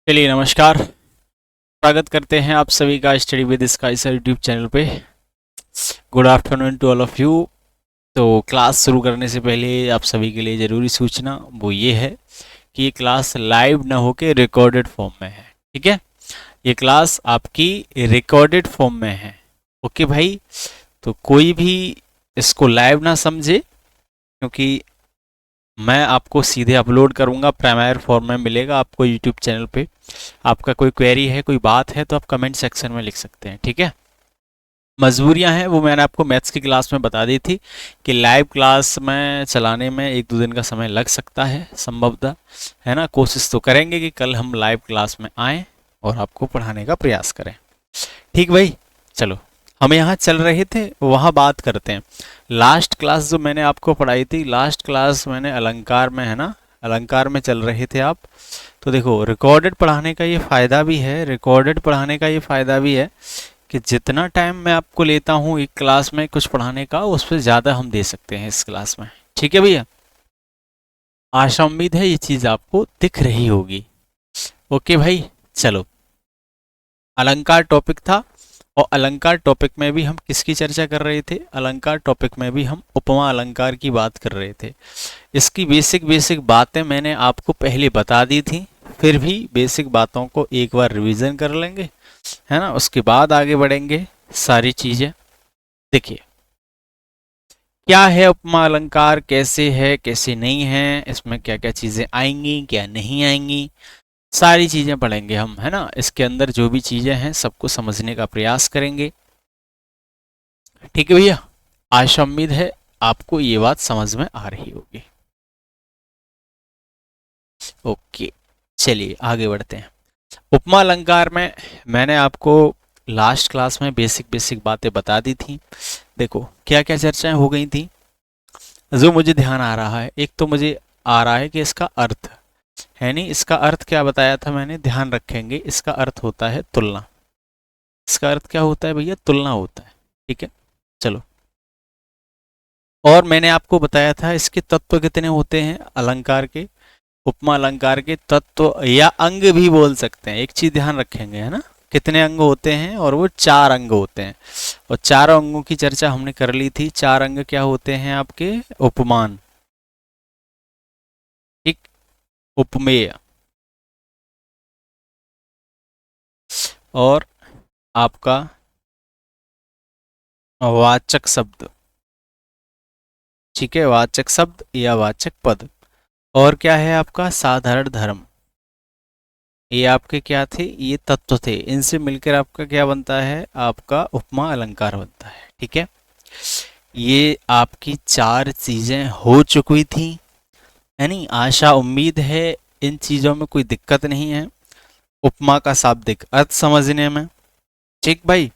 चलिए नमस्कार। स्वागत करते हैं आप सभी का study with sky sir YouTube channel पे। Good afternoon to all of you. तो क्लास शुरू करने से पहले आप सभी के लिए ज़रूरी सूचना वो ये है कि ये क्लास लाइव ना होके रिकॉर्डेड फॉर्म में है। ठीक है, ये क्लास आपकी रिकॉर्डेड फॉर्म में है। ओके भाई, तो कोई भी इसको लाइव ना समझे, क्योंकि मैं आपको सीधे अपलोड करूंगा, प्राइमरी फॉर्म में मिलेगा आपको यूट्यूब चैनल पे। आपका कोई क्वेरी है, कोई बात है, तो आप कमेंट सेक्शन में लिख सकते हैं। ठीक है, मजबूरियां हैं वो मैंने आपको मैथ्स की क्लास में बता दी थी कि लाइव क्लास में चलाने में 1-2 दिन का समय लग सकता है संभवतः, है ना। कोशिश तो करेंगे कि कल हम लाइव क्लास में आएँ और आपको पढ़ाने का प्रयास करें। ठीक भाई, चलो हम यहाँ चल रहे थे वहाँ बात करते हैं। लास्ट क्लास जो मैंने आपको पढ़ाई थी, लास्ट क्लास मैंने अलंकार में, है ना, अलंकार में चल रहे थे आप। तो देखो, रिकॉर्डेड पढ़ाने का ये फ़ायदा भी है, रिकॉर्डेड पढ़ाने का ये फ़ायदा भी है कि जितना टाइम मैं आपको लेता हूँ एक क्लास में कुछ पढ़ाने का, उस पर ज़्यादा हम दे सकते हैं इस क्लास में। ठीक है भैया, आशा उम्मीद है ये चीज़ आपको दिख रही होगी। ओके भाई, चलो, अलंकार टॉपिक था और अलंकार टॉपिक में भी हम किसकी चर्चा कर रहे थे? अलंकार टॉपिक में भी हम उपमा अलंकार की बात कर रहे थे। इसकी बेसिक बेसिक बातें मैंने आपको पहले बता दी थी, फिर भी बेसिक बातों को एक बार रिवीजन कर लेंगे, है ना, उसके बाद आगे बढ़ेंगे सारी चीज़ें। देखिए, क्या है उपमा अलंकार, कैसे है, कैसे नहीं है, इसमें क्या क्या चीज़ें आएंगी, क्या नहीं आएंगी, सारी चीज़ें पढ़ेंगे हम, है ना। इसके अंदर जो भी चीज़ें हैं सबको समझने का प्रयास करेंगे। ठीक है भैया, आशा उम्मीद है आपको ये बात समझ में आ रही होगी। ओके, चलिए आगे बढ़ते हैं। उपमा अलंकार में मैंने आपको लास्ट क्लास में बेसिक बेसिक बातें बता दी थी। देखो क्या क्या चर्चाएं हो गई थी, जो मुझे ध्यान आ रहा है। एक तो मुझे आ रहा है कि इसका अर्थ है, नहीं, इसका अर्थ क्या बताया था मैंने, ध्यान रखेंगे। इसका अर्थ होता है तुलना। इसका अर्थ क्या होता है भैया? तुलना होता है। ठीक है, चलो। और मैंने आपको बताया था इसके तत्व कितने होते हैं अलंकार के, उपमा अलंकार के तत्व या अंग भी बोल सकते हैं। एक चीज ध्यान रखेंगे, है ना, कितने अंग होते हैं, और वो 4 अंग होते हैं। और 4 अंगों की चर्चा हमने कर ली थी। 4 अंग क्या होते हैं आपके? उपमान, ठीक, उपमेय, और आपका वाचक शब्द। ठीक है, वाचक शब्द या वाचक पद। और क्या है आपका? साधारण धर्म। ये आपके क्या थे? ये तत्व थे। इनसे मिलकर आपका क्या बनता है? आपका उपमा अलंकार बनता है। ठीक है, ये आपकी 4 चीजें हो चुकी थी, है नहीं। आशा उम्मीद है इन चीजों में कोई दिक्कत नहीं है उपमा का शाब्दिक अर्थ समझने में। ठीक भाई,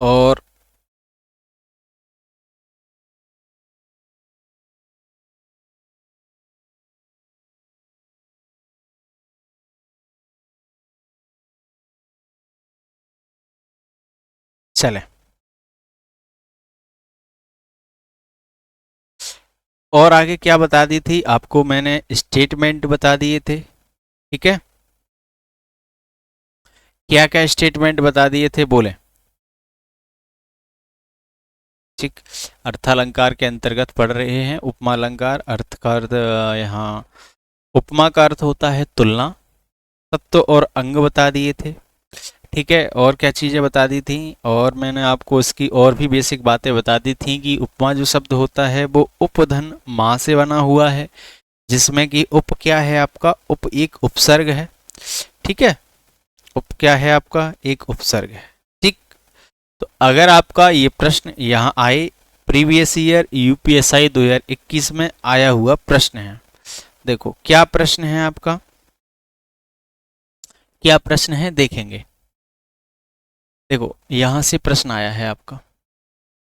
और चले, और आगे क्या बता दी थी आपको मैंने? स्टेटमेंट बता दिए थे। ठीक है, क्या क्या स्टेटमेंट बता दिए थे बोले? ठीक, अर्थालंकार के अंतर्गत पढ़ रहे हैं उपमा अलंकार। अर्थ का अर्थ यहाँ, उपमा का अर्थ होता है तुलना। तत्व और अंग बता दिए थे। ठीक है, और क्या चीज़ें बता दी थी? और मैंने आपको इसकी और भी बेसिक बातें बता दी थी कि उपमा जो शब्द होता है वो उपधन माँ से बना हुआ है, जिसमें कि उप क्या है आपका? उप एक उपसर्ग है। ठीक है, उप क्या है आपका? एक उपसर्ग है। ठीक, तो अगर आपका ये प्रश्न यहाँ आए, प्रीवियस ईयर यूपीएसआई 2021 में आया हुआ प्रश्न है। देखो क्या प्रश्न है आपका, क्या प्रश्न है देखेंगे। देखो यहां से प्रश्न आया है आपका,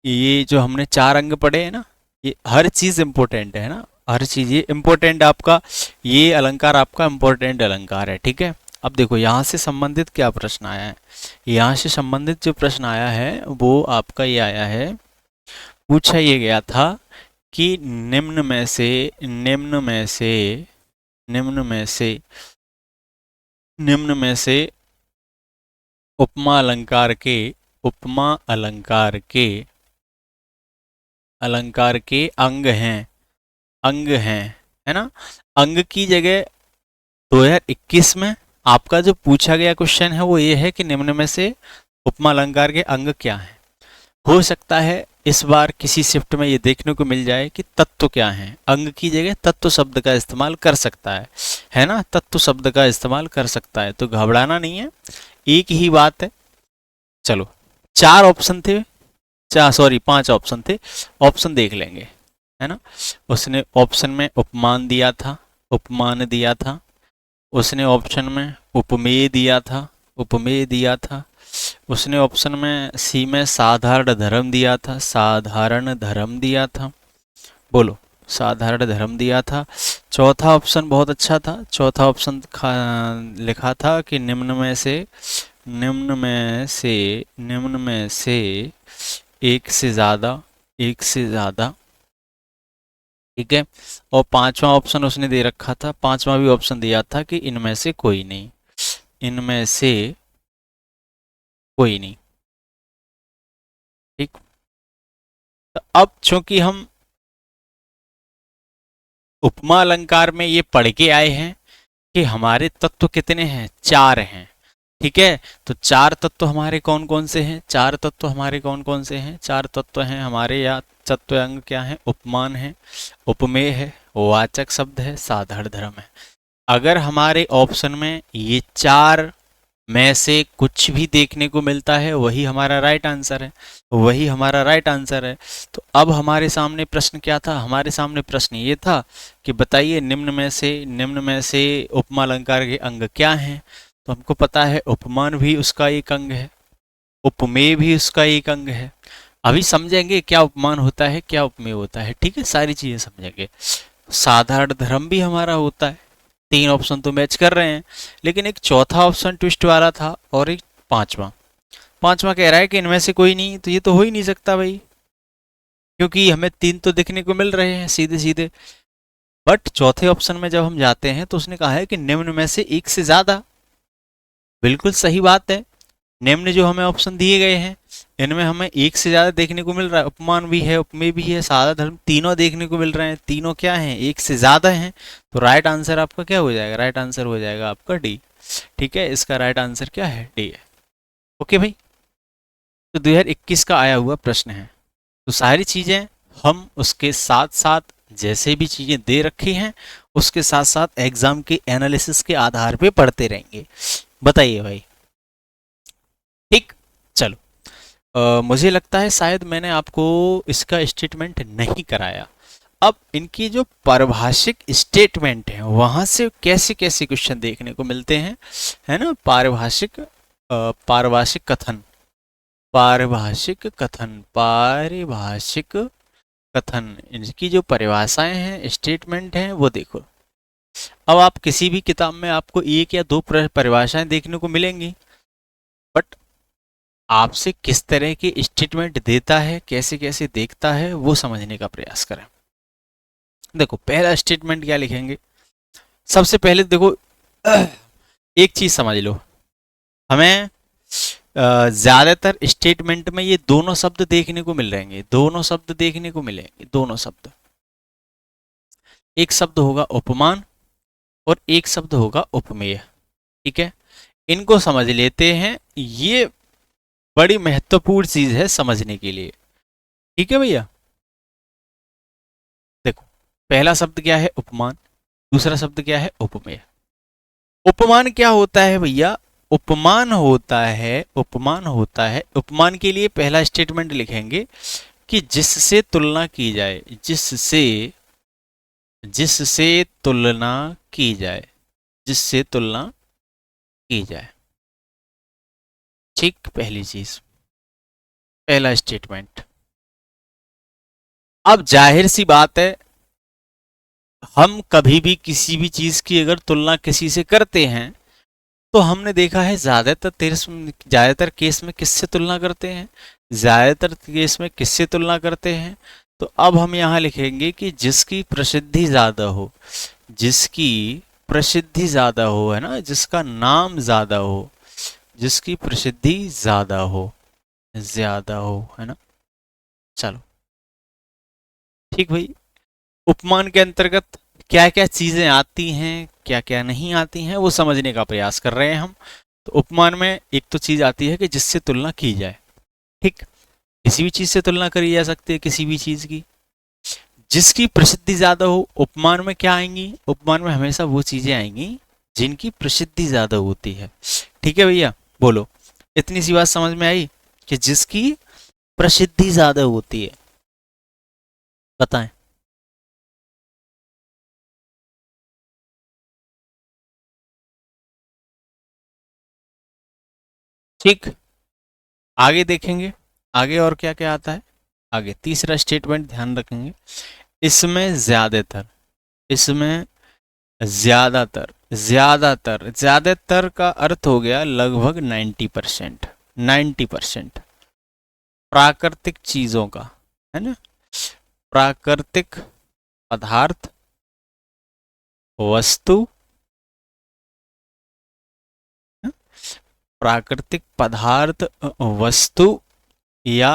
ये जो हमने 4 अंग पढ़े हैं ना, ये हर चीज इंपॉर्टेंट है ना, हर चीज ये इंपॉर्टेंट आपका, ये अलंकार आपका इंपॉर्टेंट अलंकार है। ठीक है, अब देखो यहाँ से संबंधित क्या प्रश्न आया है। यहाँ से संबंधित जो प्रश्न आया है वो आपका ये आया है, पूछा ये गया था कि निम्न में से निम्न में से उपमा अलंकार के अंग हैं, है ना। अंग की जगह 2021 में आपका जो पूछा गया क्वेश्चन है वो ये है कि निम्न में से उपमा अलंकार के अंग क्या हैं। हो सकता है इस बार किसी शिफ्ट में ये देखने को मिल जाए कि तत्व क्या है, अंग की जगह तत्व शब्द का इस्तेमाल कर सकता है ना, तत्व शब्द का इस्तेमाल कर सकता है, तो घबराना नहीं है, एक ही बात है। चलो 4 ऑप्शन थे, 5 ऑप्शन थे, ऑप्शन देख लेंगे, है ना। उसने ऑप्शन में उपमान दिया था, उसने ऑप्शन में उपमेय दिया था, उसने ऑप्शन में सी में साधारण धर्म दिया था, बोलो साधारण धर्म दिया था। चौथा ऑप्शन बहुत अच्छा था, चौथा ऑप्शन लिखा था कि निम्न में से एक से ज्यादा, ठीक है। और 5वां ऑप्शन उसने दे रखा था, 5वां भी ऑप्शन दिया था कि इनमें से कोई नहीं, ठीक। तो अब चूंकि हम उपमा अलंकार में ये पढ़ के आए हैं कि हमारे तत्व कितने हैं, 4 हैं, ठीक है। तो 4 तत्व हमारे कौन कौन से हैं, 4 तत्व हमारे कौन कौन से हैं, 4 तत्व हैं हमारे, या तत्व अंग क्या है, उपमान है, उपमेय है, वाचक शब्द है, साधारण धर्म है। अगर हमारे ऑप्शन में ये 4 में से कुछ भी देखने को मिलता है वही हमारा राइट आंसर है, तो अब हमारे सामने प्रश्न क्या था, हमारे सामने प्रश्न ये था कि बताइए निम्न में से उपमा अलंकार के अंग क्या हैं। तो हमको पता है उपमान भी उसका एक अंग है, उपमेय भी उसका एक अंग है। अभी समझेंगे क्या उपमान होता है, क्या उपमेय होता है, ठीक है, सारी चीजें समझेंगे। साधारण धर्म भी हमारा होता है, 3 ऑप्शन तो मैच कर रहे हैं, लेकिन एक चौथा ऑप्शन ट्विस्ट वाला था और एक पांचवा कह रहा है कि इनमें से कोई नहीं, तो ये तो हो ही नहीं सकता भाई, क्योंकि हमें 3 तो देखने को मिल रहे हैं सीधे सीधे। बट चौथे ऑप्शन में जब हम जाते हैं तो उसने कहा है कि निम्न में से एक से ज्यादा, बिल्कुल सही बात है। निम्न जो हमें ऑप्शन दिए गए हैं इनमें हमें एक से ज्यादा देखने को मिल रहा है, उपमान भी है, उपमेय भी है, साधा धर्म, तीनों देखने को मिल रहे हैं, तीनों क्या हैं, एक से ज्यादा हैं। तो राइट आंसर आपका क्या हो जाएगा, राइट आंसर हो जाएगा आपका डी, ठीक है, इसका राइट आंसर क्या है, डी है। ओके भाई, तो 2021 का आया हुआ प्रश्न है, तो सारी चीजें हम उसके साथ साथ जैसे भी चीजें दे रखी हैं उसके साथ साथ एग्जाम के एनालिसिस के आधार पे पढ़ते रहेंगे। बताइए भाई, ठीक। चलो मुझे लगता है शायद मैंने आपको इसका स्टेटमेंट नहीं कराया। अब इनकी जो पारिभाषिक स्टेटमेंट है वहां से कैसे कैसे क्वेश्चन देखने को मिलते हैं, है ना। पारिभाषिक कथन, इनकी जो परिभाषाएं हैं, स्टेटमेंट हैं, वो देखो। अब आप किसी भी किताब में आपको 1 या 2 परिभाषाएं देखने को मिलेंगी, बट आपसे किस तरह के स्टेटमेंट देता है, कैसे कैसे देखता है, वो समझने का प्रयास करें। देखो पहला स्टेटमेंट क्या लिखेंगे, सबसे पहले देखो एक चीज समझ लो, हमें ज्यादातर स्टेटमेंट में ये दोनों शब्द देखने को मिलेंगे, दोनों शब्द, एक शब्द होगा उपमान और एक शब्द होगा उपमेय, ठीक है। इनको समझ लेते हैं, ये बड़ी महत्वपूर्ण चीज है समझने के लिए, ठीक है भैया। देखो पहला शब्द क्या है, उपमान, दूसरा शब्द क्या है, उपमेय। उपमान क्या होता है भैया, उपमान होता है, उपमान के लिए पहला स्टेटमेंट लिखेंगे कि जिससे तुलना की जाए, जिससे तुलना की जाए, ठीक, पहली चीज, पहला स्टेटमेंट। अब जाहिर सी बात है, हम कभी भी किसी भी चीज की अगर तुलना किसी से करते हैं तो हमने देखा है ज्यादातर केस में किससे तुलना करते हैं, तो अब हम यहाँ लिखेंगे कि जिसकी प्रसिद्धि ज्यादा हो, जिसकी प्रसिद्धि ज्यादा हो, है ना, जिसका नाम ज्यादा हो, जिसकी प्रसिद्धि ज्यादा हो, है ना। चलो ठीक भाई। उपमान के अंतर्गत क्या क्या चीजें आती हैं, क्या क्या नहीं आती हैं, वो समझने का प्रयास कर रहे हैं हम। तो उपमान में एक तो चीज आती है कि जिससे तुलना की जाए, ठीक, किसी भी चीज से तुलना करी जा सकती है, किसी भी चीज की। जिसकी प्रसिद्धि ज्यादा हो, उपमान में क्या आएंगी, उपमान में हमेशा वो चीजें आएंगी जिनकी प्रसिद्धि ज्यादा होती है। ठीक है भैया, बोलो, इतनी सी बात समझ में आई कि जिसकी प्रसिद्धि ज्यादा होती है। बताएं। ठीक, आगे देखेंगे, आगे और क्या क्या आता है। आगे तीसरा स्टेटमेंट ध्यान रखेंगे, इसमें ज्यादातर, इसमें ज्यादातर, ज्यादातर, ज्यादातर का अर्थ हो गया लगभग 90%, 90% प्राकृतिक चीजों का, है ना, प्राकृतिक पदार्थ, वस्तु, प्राकृतिक पदार्थ, वस्तु या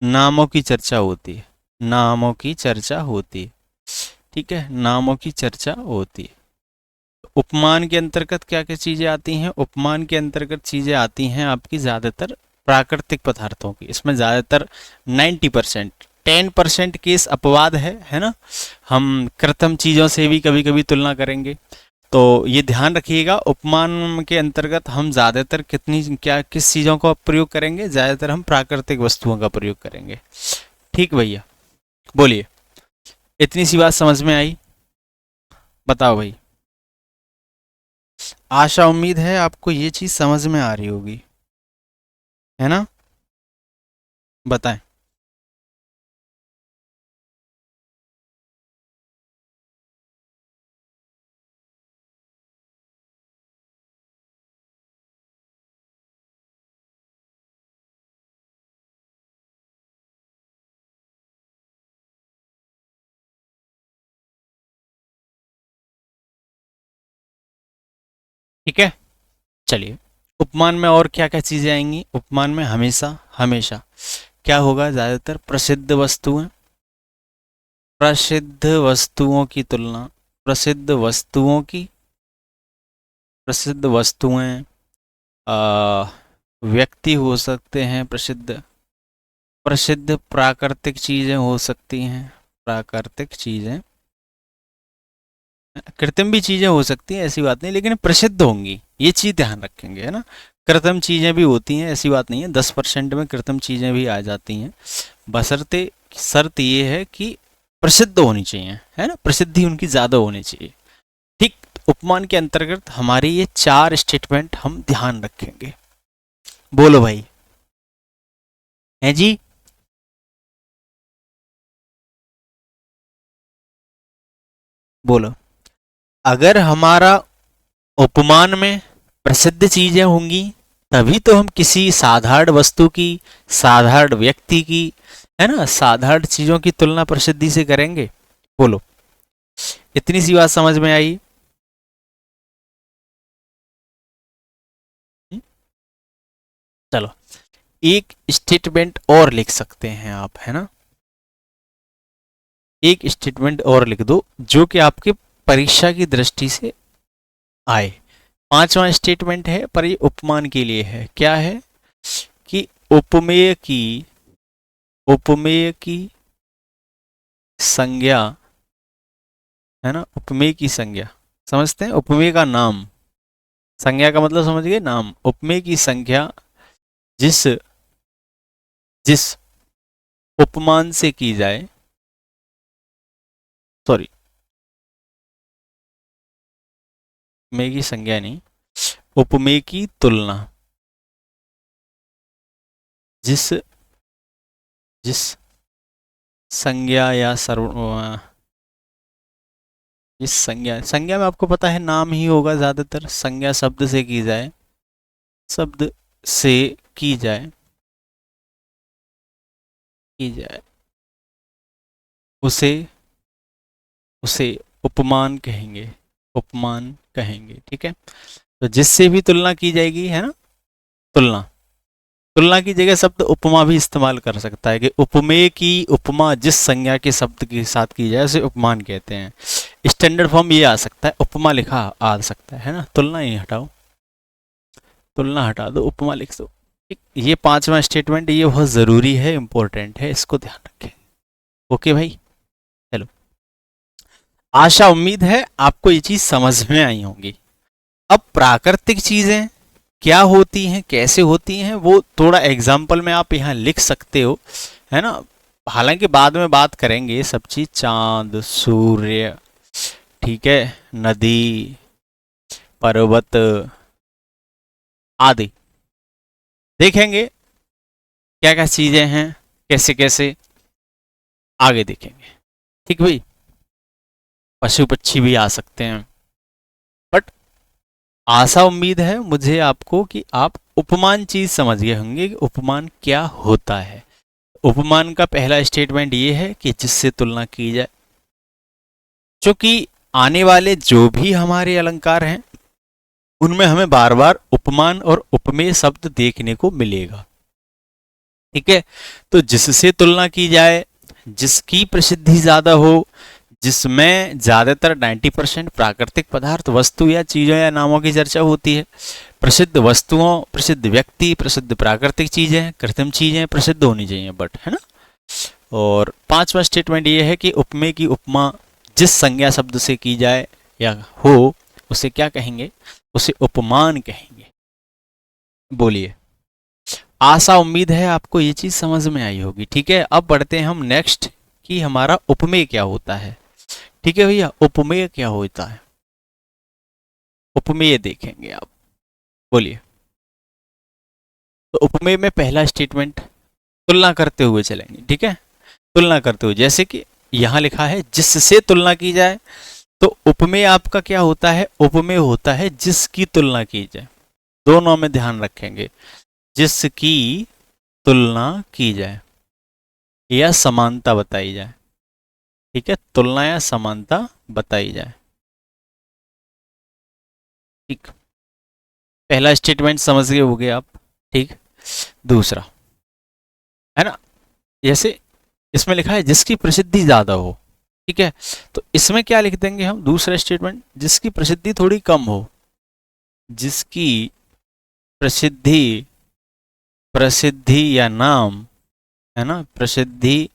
नामों की चर्चा होती है, नामों की चर्चा होती है। ठीक है, नामों की चर्चा होती है। उपमान के अंतर्गत क्या क्या चीजें आती हैं, उपमान के अंतर्गत चीजें आती हैं आपकी ज्यादातर प्राकृतिक पदार्थों की। इसमें ज्यादातर 90%, 10% केस अपवाद है ना। हम कृत्रिम चीजों से भी कभी कभी तुलना करेंगे, तो ये ध्यान रखिएगा। उपमान के अंतर्गत हम ज्यादातर कितनी क्या किस चीजों का प्रयोग करेंगे, ज्यादातर हम प्राकृतिक वस्तुओं का प्रयोग करेंगे। ठीक भैया, बोलिए, इतनी सी बात समझ में आई। बताओ भाई, आशा उम्मीद है आपको ये चीज समझ में आ रही होगी, है ना। बताएं। ठीक है, चलिए, उपमान में और क्या क्या चीजें आएंगी। उपमान में हमेशा हमेशा क्या होगा, ज्यादातर प्रसिद्ध वस्तुएं, प्रसिद्ध वस्तुओं की तुलना, प्रसिद्ध वस्तुओं की, प्रसिद्ध वस्तुएं, आ, व्यक्ति हो सकते हैं प्रसिद्ध, प्रसिद्ध प्राकृतिक चीजें हो सकती हैं, प्राकृतिक चीजें, कृत्रिम भी चीजें हो सकती हैं, ऐसी बात नहीं, लेकिन प्रसिद्ध होंगी, ये चीज ध्यान रखेंगे, है ना। कृत्रिम चीजें भी होती हैं, ऐसी बात नहीं है, 10% में कृत्रिम चीजें भी आ जाती हैं, बशर्ते शर्त ये है कि प्रसिद्ध होनी चाहिए, है ना, प्रसिद्धि उनकी ज्यादा होनी चाहिए। ठीक, उपमान के अंतर्गत हमारे ये 4 स्टेटमेंट हम ध्यान रखेंगे। बोलो भाई, है जी। बोलो, अगर हमारा उपमान में प्रसिद्ध चीजें होंगी, तभी तो हम किसी साधारण वस्तु की, साधारण व्यक्ति की, है ना, साधारण चीजों की तुलना प्रसिद्धि से करेंगे। बोलो, इतनी सी बात समझ में आई। चलो, एक स्टेटमेंट और लिख सकते हैं आप, है ना, एक स्टेटमेंट और लिख दो जो कि आपके परीक्षा की दृष्टि से आए। पांचवा स्टेटमेंट है पर ये उपमान के लिए है, क्या है कि उपमेय की, उपमेय की संज्ञा, है ना, उपमेय की संज्ञा, समझते हैं, उपमेय का नाम, संज्ञा का मतलब समझ गए, नाम, उपमेय की संज्ञा जिस, जिस उपमान से की जाए, सॉरी, उपमेय की संज्ञा नहीं, उपमेय की तुलना, जिस, जिस संज्ञा या सर्व, जिस संज्ञा, संज्ञा में आपको पता है नाम ही होगा, ज्यादातर संज्ञा शब्द से की जाए, शब्द से की जाए, की जाए, उसे, उसे उपमान कहेंगे, उपमान कहेंगे। ठीक है, तो जिससे भी तुलना की जाएगी, है ना, तुलना, तुलना की जगह शब्द उपमा भी इस्तेमाल कर सकता है कि उपमेय की उपमा जिस संज्ञा के शब्द के साथ की जाए उसे उपमान कहते हैं। स्टैंडर्ड फॉर्म ये आ सकता है, उपमा लिखा आ सकता है ना, तुलना ही हटाओ, तुलना हटा दो, उपमा लिख दो। ये पांचवा स्टेटमेंट, ये बहुत ज़रूरी है, इंपॉर्टेंट है, इसको ध्यान रखें। ओके भाई, चलो, आशा उम्मीद है आपको ये चीज़ समझ में आई होंगी। अब प्राकृतिक चीज़ें क्या होती हैं, कैसे होती हैं, वो थोड़ा एग्जाम्पल में आप यहाँ लिख सकते हो, है ना। हालांकि बाद में बात करेंगे ये सब चीज़, चांद, सूर्य, ठीक है, नदी, पर्वत आदि देखेंगे, क्या क्या चीज़ें हैं, कैसे कैसे आगे देखेंगे। ठीक भाई, पशु पक्षी भी आ सकते हैं, बट आशा उम्मीद है मुझे आपको कि आप उपमान चीज समझ गए होंगे कि उपमान क्या होता है। उपमान का पहला स्टेटमेंट ये है कि जिससे तुलना की जाए, क्योंकि आने वाले जो भी हमारे अलंकार हैं उनमें हमें बार बार उपमान और उपमेय शब्द देखने को मिलेगा। ठीक है, तो जिससे तुलना की जाए, जिसकी प्रसिद्धि ज्यादा हो, जिसमें ज्यादातर 90% प्राकृतिक पदार्थ, वस्तु या चीजों या नामों की चर्चा होती है। प्रसिद्ध वस्तुओं, प्रसिद्ध व्यक्ति, प्रसिद्ध प्राकृतिक चीजें, कृत्रिम चीजें प्रसिद्ध होनी चाहिए, बट, है ना। और पांचवा स्टेटमेंट ये है कि उपमेय की उपमा जिस संज्ञा शब्द से की जाए या हो उसे क्या कहेंगे, उसे उपमान कहेंगे। बोलिए, आशा उम्मीद है आपको ये चीज समझ में आई होगी। ठीक है, अब बढ़ते हैं हम नेक्स्ट कि हमारा उपमेय क्या होता है। ठीक है भैया, उपमेय क्या होता है, उपमेय देखेंगे आप। बोलिए, तो उपमेय में पहला स्टेटमेंट तुलना करते हुए चलेंगे। ठीक है, तुलना करते हुए, जैसे कि यहां लिखा है जिससे तुलना की जाए, तो उपमेय आपका क्या होता है, उपमेय होता है जिसकी तुलना की जाए। दोनों में ध्यान रखेंगे, जिसकी तुलना की जाए या समानता बताई जाए। ठीक है, तुलना या समानता बताई जाए। ठीक, पहला स्टेटमेंट समझ गए होगे आप। ठीक, दूसरा, है ना, जैसे इसमें लिखा है जिसकी प्रसिद्धि ज्यादा हो। ठीक है, तो इसमें क्या लिख देंगे हम, दूसरा स्टेटमेंट, जिसकी प्रसिद्धि थोड़ी कम हो, जिसकी प्रसिद्धि, प्रसिद्धि या नाम, है ना, प्रसिद्धि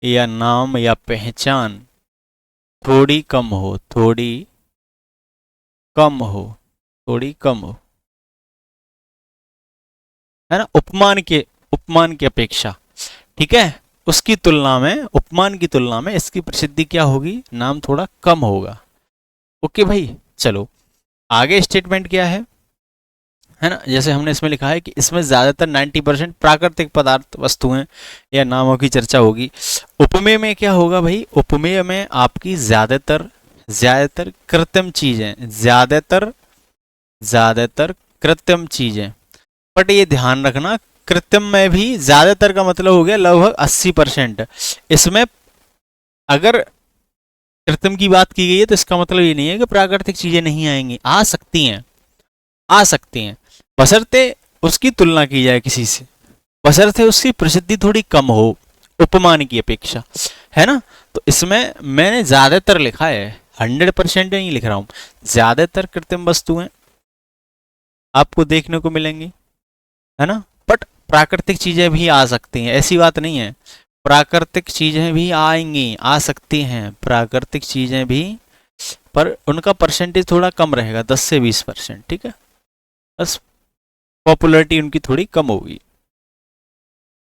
या नाम या पहचान थोड़ी कम हो, थोड़ी कम हो, थोड़ी कम हो, है ना, उपमान की अपेक्षा। ठीक है, उसकी तुलना में, उपमान की तुलना में इसकी प्रसिद्धि क्या होगी, नाम थोड़ा कम होगा। ओके भाई, चलो आगे स्टेटमेंट क्या है ना, जैसे हमने इसमें लिखा है कि इसमें ज्यादातर 90% प्राकृतिक पदार्थ, वस्तुएं या नामों की चर्चा होगी। उपमेय में क्या होगा भाई, उपमेय में आपकी ज्यादातर, ज्यादातर कृत्रिम चीजें, ज्यादातर, ज्यादातर कृत्रिम चीजें। बट ये ध्यान रखना, कृत्रिम में भी ज्यादातर का मतलब हो गया लगभग 80%। इसमें अगर कृत्रिम की बात की गई है तो इसका मतलब ये नहीं है कि प्राकृतिक चीजें नहीं आएंगी, आ सकती हैं, आ सकती हैं, बशर्ते उसकी तुलना की जाए किसी से, बशर्ते उसकी प्रसिद्धि थोड़ी कम हो उपमान की अपेक्षा, है ना। तो इसमें मैंने ज्यादातर लिखा है, 100% नहीं लिख रहा हूं, ज्यादातर कृत्रिम वस्तुएं आपको देखने को मिलेंगी, है ना। बट प्राकृतिक चीजें भी आ सकती हैं, ऐसी बात नहीं है, प्राकृतिक चीजें भी आएंगी, आ सकती हैं प्राकृतिक चीजें भी, पर उनका परसेंटेज थोड़ा कम रहेगा, 10 से 20%। ठीक है, बस पॉपुलैरिटी उनकी थोड़ी कम होगी।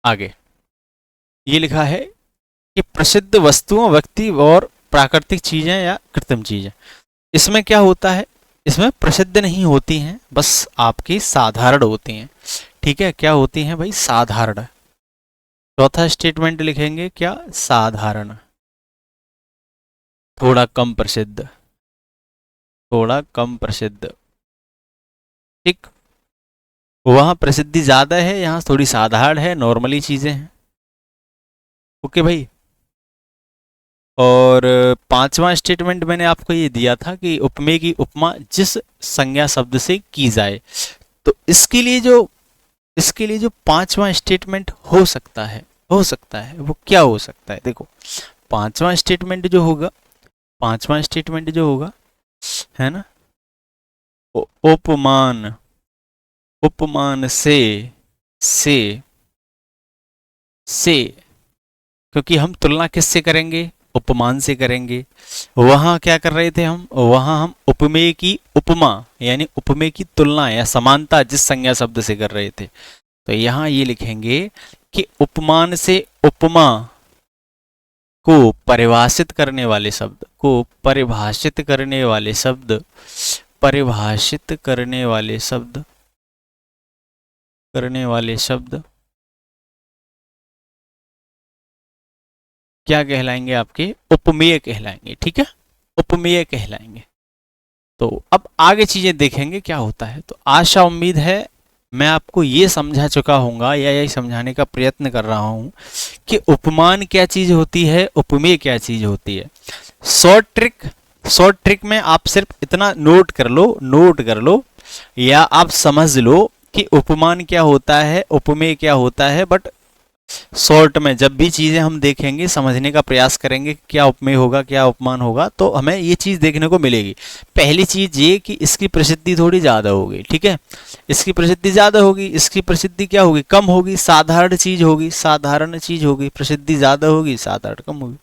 आगे ये लिखा है कि प्रसिद्ध वस्तुओं, व्यक्ति और प्राकृतिक चीजें या कृत्रिम चीजें, इसमें क्या होता है, इसमें प्रसिद्ध नहीं होती हैं, बस आपकी साधारण होती हैं। ठीक है, क्या होती हैं भाई, साधारण। चौथा स्टेटमेंट लिखेंगे क्या, साधारण, थोड़ा कम प्रसिद्ध, थोड़ा कम प्रसिद्ध। ठीक, वहां प्रसिद्धि ज्यादा है, यहाँ थोड़ी साधारण है, नॉर्मली चीजें हैं। ओके भाई, और पांचवा स्टेटमेंट मैंने आपको ये दिया था कि उपमेय की उपमा जिस संज्ञा शब्द से की जाए। तो इसके लिए जो पांचवा स्टेटमेंट हो सकता है वो क्या हो सकता है? देखो, पांचवा स्टेटमेंट जो होगा है ना, उपमान उपमान से से क्योंकि हम तुलना किससे करेंगे? उपमान से करेंगे। वहां क्या कर रहे थे हम उपमेय की उपमा यानी उपमेय की तुलना या समानता जिस संज्ञा शब्द से कर रहे थे। तो यहां ये लिखेंगे कि उपमान से उपमा को परिभाषित करने वाले शब्द क्या कहलाएंगे? आपके उपमेय कहलाएंगे। ठीक है, उपमेय कहलाएंगे। तो अब आगे चीजें देखेंगे क्या होता है। तो आशा उम्मीद है मैं आपको ये समझा चुका हूँगा या यही समझाने का प्रयत्न कर रहा हूँ कि उपमान क्या चीज होती है, उपमेय क्या चीज होती है। शॉर्ट ट्रिक में आप सिर्फ इतना नोट कर लो या आप समझ लो कि उपमान क्या होता है, उपमेय क्या होता है। बट शॉर्ट में जब भी चीजें हम देखेंगे, समझने का प्रयास करेंगे क्या उपमेय होगा क्या उपमान होगा, तो हमें ये चीज देखने को मिलेगी। पहली चीज ये कि इसकी प्रसिद्धि थोड़ी ज्यादा होगी। ठीक है, इसकी प्रसिद्धि ज्यादा होगी। इसकी प्रसिद्धि क्या होगी? कम होगी। साधारण चीज होगी। प्रसिद्धि ज्यादा होगी, साधारण कम होगी।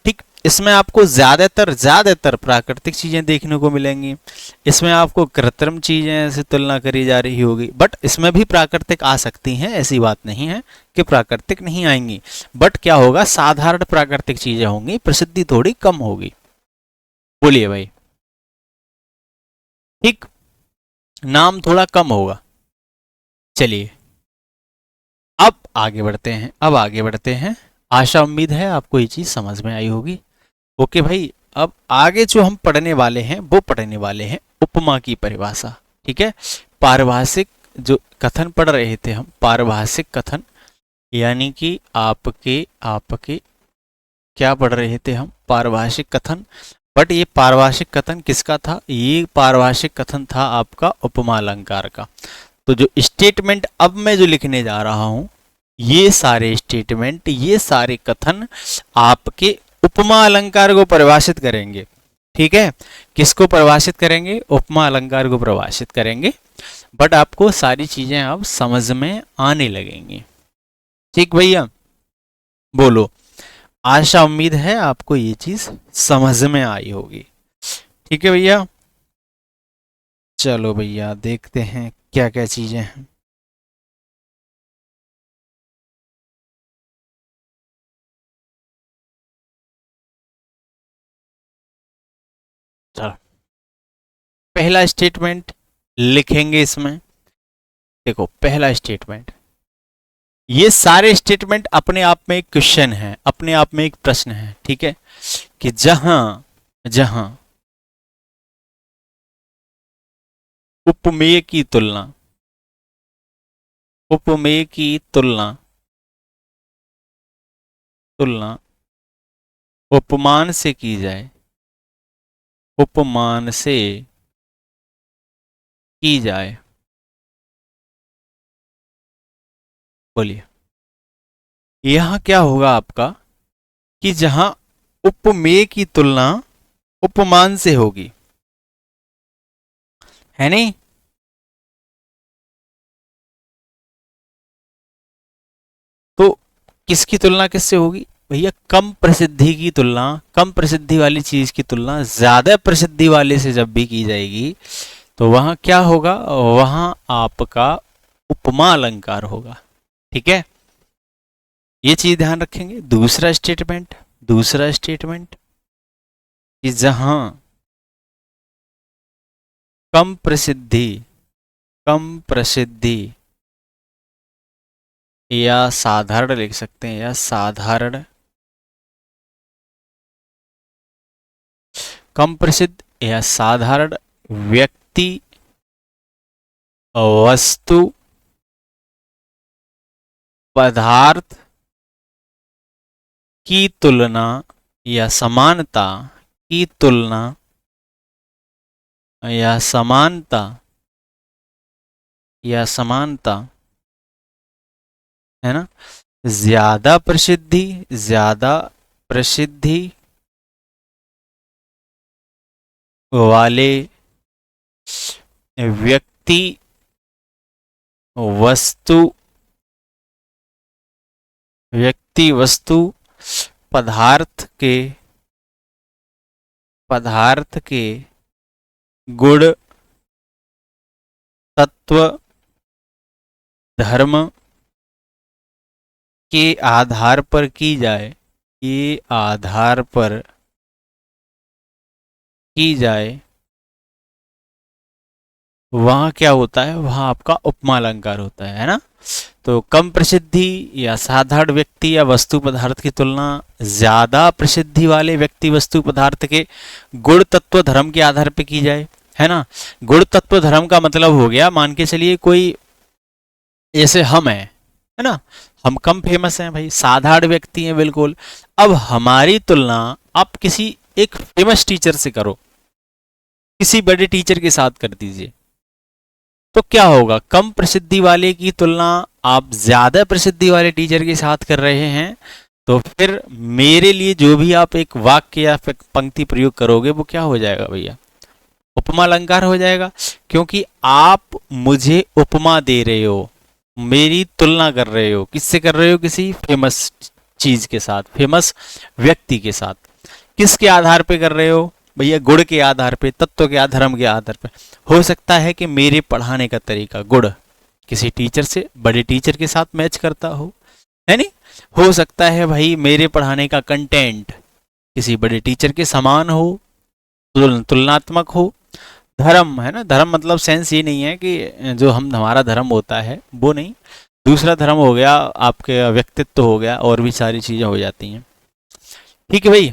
ठीक, इसमें आपको ज्यादातर प्राकृतिक चीजें देखने को मिलेंगी। इसमें आपको कृत्रिम चीजें से तुलना करी जा रही होगी। बट इसमें भी प्राकृतिक आ सकती हैं, ऐसी बात नहीं है कि प्राकृतिक नहीं आएंगी। बट क्या होगा? साधारण प्राकृतिक चीजें होंगी, प्रसिद्धि थोड़ी कम होगी। बोलिए भाई। ठीक, नाम थोड़ा कम होगा। चलिए अब आगे बढ़ते हैं। आशा उम्मीद है आपको ये चीज समझ में आई होगी। ओके भाई, अब आगे जो हम पढ़ने वाले हैं वो पढ़ने वाले हैं उपमा की परिभाषा। ठीक है, पारिभाषिक जो कथन पढ़ रहे थे हम, पारिभाषिक कथन यानी कि आपके आपके क्या पढ़ रहे थे हम? पारिभाषिक कथन। बट ये पारिभाषिक कथन किसका था? ये पारिभाषिक कथन था आपका उपमा अलंकार का। तो जो स्टेटमेंट अब मैं जो लिखने जा रहा हूं, ये सारे स्टेटमेंट, ये सारे कथन आपके उपमा अलंकार को परिभाषित करेंगे। ठीक है, किसको परिभाषित करेंगे? उपमा अलंकार को परिभाषित करेंगे। बट आपको सारी चीजें अब समझ में आने लगेंगी। ठीक भैया, बोलो। आशा उम्मीद है आपको ये चीज समझ में आई होगी। ठीक है भैया, चलो भैया देखते हैं क्या क्या चीजें हैं। चलो, पहला स्टेटमेंट लिखेंगे इसमें। देखो, पहला स्टेटमेंट, ये सारे स्टेटमेंट अपने आप में एक क्वेश्चन है, अपने आप में एक प्रश्न है। ठीक है, कि जहां जहां उपमेय की तुलना उपमेय की तुलना उपमान से की जाए, उपमान से की जाए, बोलिए यहां क्या होगा आपका? कि जहां उपमेय की तुलना उपमान से होगी, है नहीं? तो किसकी तुलना किससे होगी भैया? कम प्रसिद्धि वाली चीज की तुलना ज्यादा प्रसिद्धि वाले से जब भी की जाएगी, तो वहां क्या होगा? वहां आपका उपमा अलंकार होगा। ठीक है, ये चीज ध्यान रखेंगे। दूसरा स्टेटमेंट कि जहां कम प्रसिद्धि या साधारण लिख सकते हैं, या साधारण, कम प्रसिद्ध या साधारण व्यक्ति, वस्तु, पदार्थ की तुलना या समानता की तुलना, या समानता, या समानता, है ना, ज्यादा प्रसिद्धि, ज्यादा प्रसिद्धि वाले व्यक्ति, वस्तु, व्यक्ति वस्तु पदार्थ के, पदार्थ के गुण, तत्व, धर्म के आधार पर की जाए, के आधार पर की जाए, वहाँ क्या होता है, वहाँ आपका उपमा अलंकार होता है ना। तो कम प्रसिद्धि या साधारण व्यक्ति या वस्तु पदार्थ की तुलना ज्यादा प्रसिद्धि वाले व्यक्ति वस्तु पदार्थ के गुण तत्व धर्म के आधार पर की जाए, है ना। गुण तत्व धर्म का मतलब हो गया, मान के चलिए कोई, जैसे हम हैं, है ना, हम कम फेमस हैं भाई, साधारण व्यक्ति हैं बिल्कुल। अब हमारी तुलना आप किसी एक फेमस टीचर से करो, किसी बड़े टीचर के साथ कर दीजिए, तो क्या होगा, कम प्रसिद्धि वाले की तुलना आप ज्यादा प्रसिद्धि वाले टीचर के साथ कर रहे हैं, तो फिर मेरे लिए जो भी आप एक वाक्य या फिर पंक्ति प्रयोग करोगे वो क्या हो जाएगा भैया, उपमा अलंकार हो जाएगा। क्योंकि आप मुझे उपमा दे रहे हो, मेरी तुलना कर रहे हो, किससे कर रहे हो, किसी फेमस चीज के साथ, फेमस व्यक्ति के साथ। किसके आधार पे कर रहे हो भैया, गुण के आधार पे, तत्व के आधार, धर्म के आधार पे। हो सकता है कि मेरे पढ़ाने का तरीका, गुण किसी टीचर से, बड़े टीचर के साथ मैच करता हो, है नहीं। हो सकता है भाई मेरे पढ़ाने का कंटेंट किसी बड़े टीचर के समान हो, तुलनात्मक हो। धर्म, है ना, धर्म मतलब सेंस ये नहीं है कि जो हम, हमारा धर्म होता है वो नहीं, दूसरा धर्म हो गया, आपके व्यक्तित्व हो गया, और भी सारी चीजें हो जाती हैं। ठीक है भाई,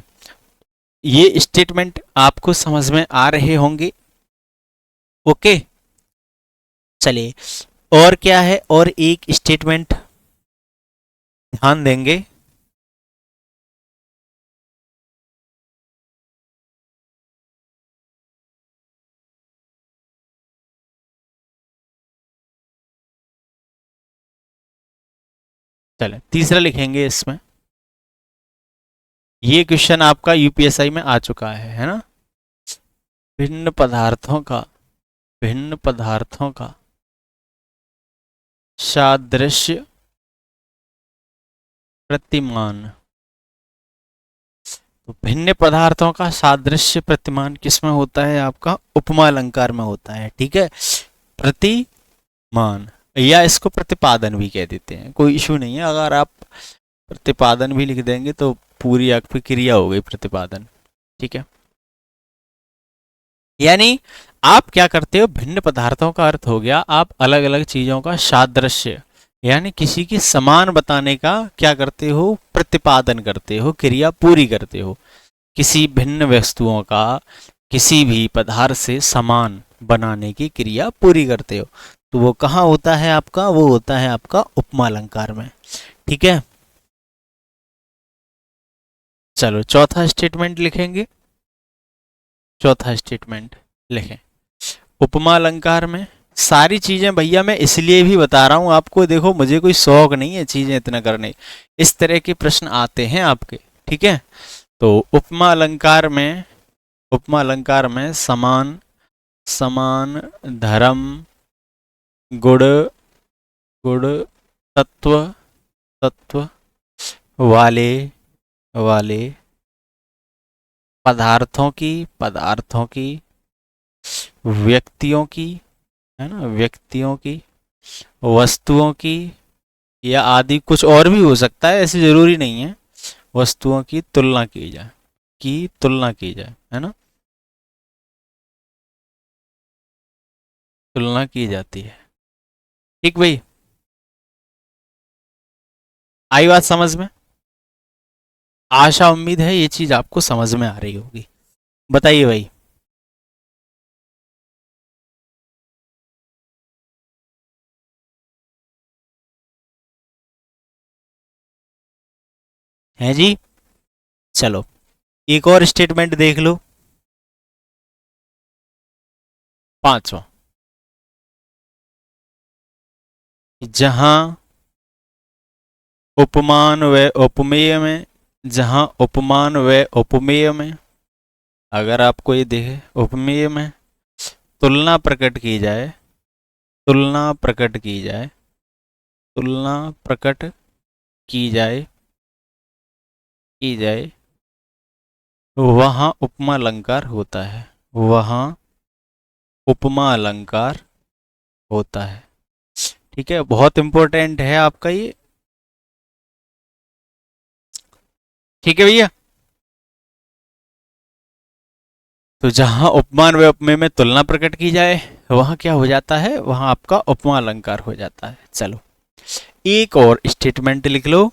ये स्टेटमेंट आपको समझ में आ रहे होंगे। ओके, चलिए, और क्या है, और एक स्टेटमेंट ध्यान देंगे। चले, तीसरा लिखेंगे इसमें। ये क्वेश्चन आपका यूपीएसआई में आ चुका है ना। भिन्न पदार्थों का, भिन्न पदार्थों का सादृश्य प्रतिमान। तो भिन्न पदार्थों का सादृश्य प्रतिमान किसमें होता है, आपका उपमा अलंकार में होता है। ठीक है, प्रतिमान, या इसको प्रतिपादन भी कह देते हैं, कोई इशू नहीं है। अगर आप प्रतिपादन भी लिख देंगे तो पूरी आपकी क्रिया हो गई प्रतिपादन। ठीक है, यानी आप क्या करते हो, भिन्न पदार्थों का अर्थ हो गया आप अलग अलग चीजों का सादृश्य, यानी किसी की समान बताने का क्या करते हो, प्रतिपादन करते हो, क्रिया पूरी करते हो। किसी भिन्न वस्तुओं का किसी भी पदार्थ से समान बनाने की क्रिया पूरी करते हो, तो वो कहाँ होता है आपका, वो होता है आपका उपमा अलंकार में। ठीक है, चलो चौथा स्टेटमेंट लिखेंगे। चौथा स्टेटमेंट लिखें, उपमा अलंकार में सारी चीजें भैया मैं इसलिए भी बता रहा हूं आपको, देखो मुझे कोई शौक नहीं है चीजें इतना करने, इस तरह के प्रश्न आते हैं आपके। ठीक है, तो उपमा अलंकार में, उपमा अलंकार में समान, समान, धर्म, गुण, गुण, तत्व, तत्व वाले, वाले पदार्थों की, पदार्थों की, व्यक्तियों की, है ना, व्यक्तियों की, वस्तुओं की, या आदि कुछ और भी हो सकता है, ऐसे जरूरी नहीं है, वस्तुओं की तुलना की जाए, की तुलना की जाए, है ना, तुलना की जाती है। ठीक भाई, आई बात समझ में, आशा उम्मीद है ये चीज आपको समझ में आ रही होगी। बताइए भाई। है जी, चलो एक और स्टेटमेंट देख लो, पांचवा, जहां उपमान व उपमेय में, जहां उपमान व उपमेय में, अगर आपको ये देखे उपमेय में तुलना प्रकट की जाए, तुलना प्रकट की जाए, तुलना प्रकट की जाए, की जाए, वहां उपमा अलंकार होता है, वहां उपमा अलंकार होता है। ठीक है, बहुत इंपॉर्टेंट है आपका ये। ठीक है भैया, तो जहां उपमान व उपमेय में तुलना प्रकट की जाए, वहां क्या हो जाता है, वहां आपका उपमा अलंकार हो जाता है। चलो एक और स्टेटमेंट लिख लो,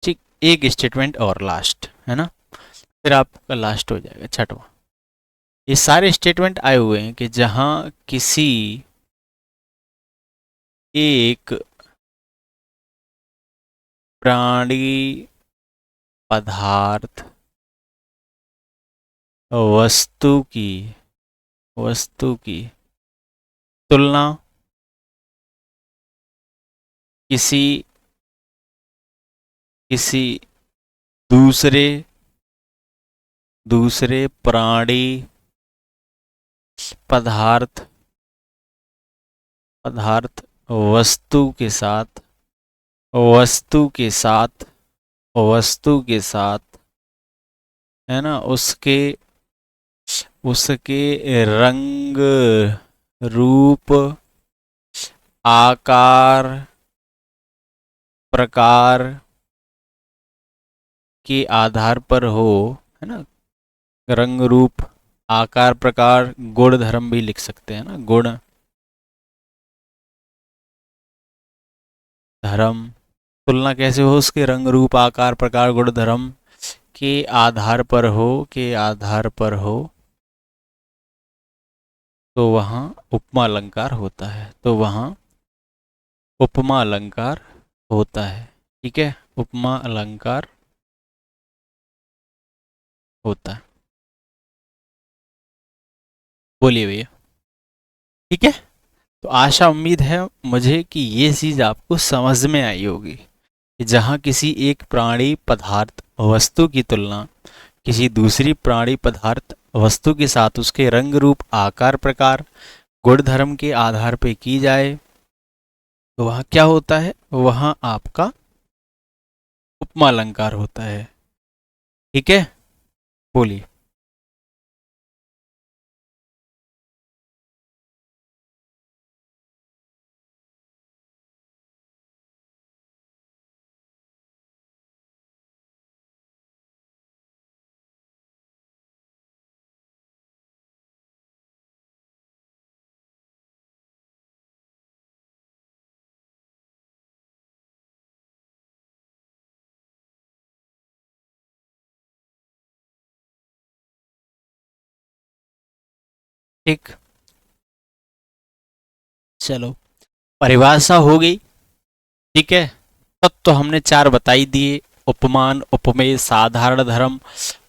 ठीक, एक स्टेटमेंट और लास्ट है ना, फिर आपका लास्ट हो जाएगा छठवां। ये सारे स्टेटमेंट आए हुए हैं कि जहां किसी एक प्राणी पदार्थ वस्तु की, वस्तु की तुलना किसी, किसी दूसरे, दूसरे प्राणी पदार्थ, पदार्थ वस्तु के साथ, वस्तु के साथ, वस्तु के साथ, है ना, उसके, उसके रंग, रूप, आकार, प्रकार के आधार पर हो, है ना, रंग रूप आकार प्रकार, गुण धर्म भी लिख सकते हैं ना, गुण धर्म, तुलना कैसे हो, उसके रंग रूप आकार प्रकार गुण धर्म के आधार पर हो, के आधार पर हो, तो वहाँ उपमा अलंकार होता है, तो वहाँ उपमा अलंकार होता है। ठीक है, उपमा अलंकार होता है। बोलिए भैया। ठीक है, तो आशा उम्मीद है मुझे कि ये चीज़ आपको समझ में आई होगी कि जहाँ किसी एक प्राणी पदार्थ वस्तु की तुलना किसी दूसरी प्राणी पदार्थ वस्तु के साथ उसके रंग रूप आकार प्रकार गुण धर्म के आधार पर की जाए, तो वहाँ क्या होता है, वहाँ आपका उपमा अलंकार होता है। ठीक है, बोलिए। ठीक, चलो परिभाषा हो गई। ठीक है, तत्व तो हमने चार बताई दिए, उपमान उपमेय साधारण धर्म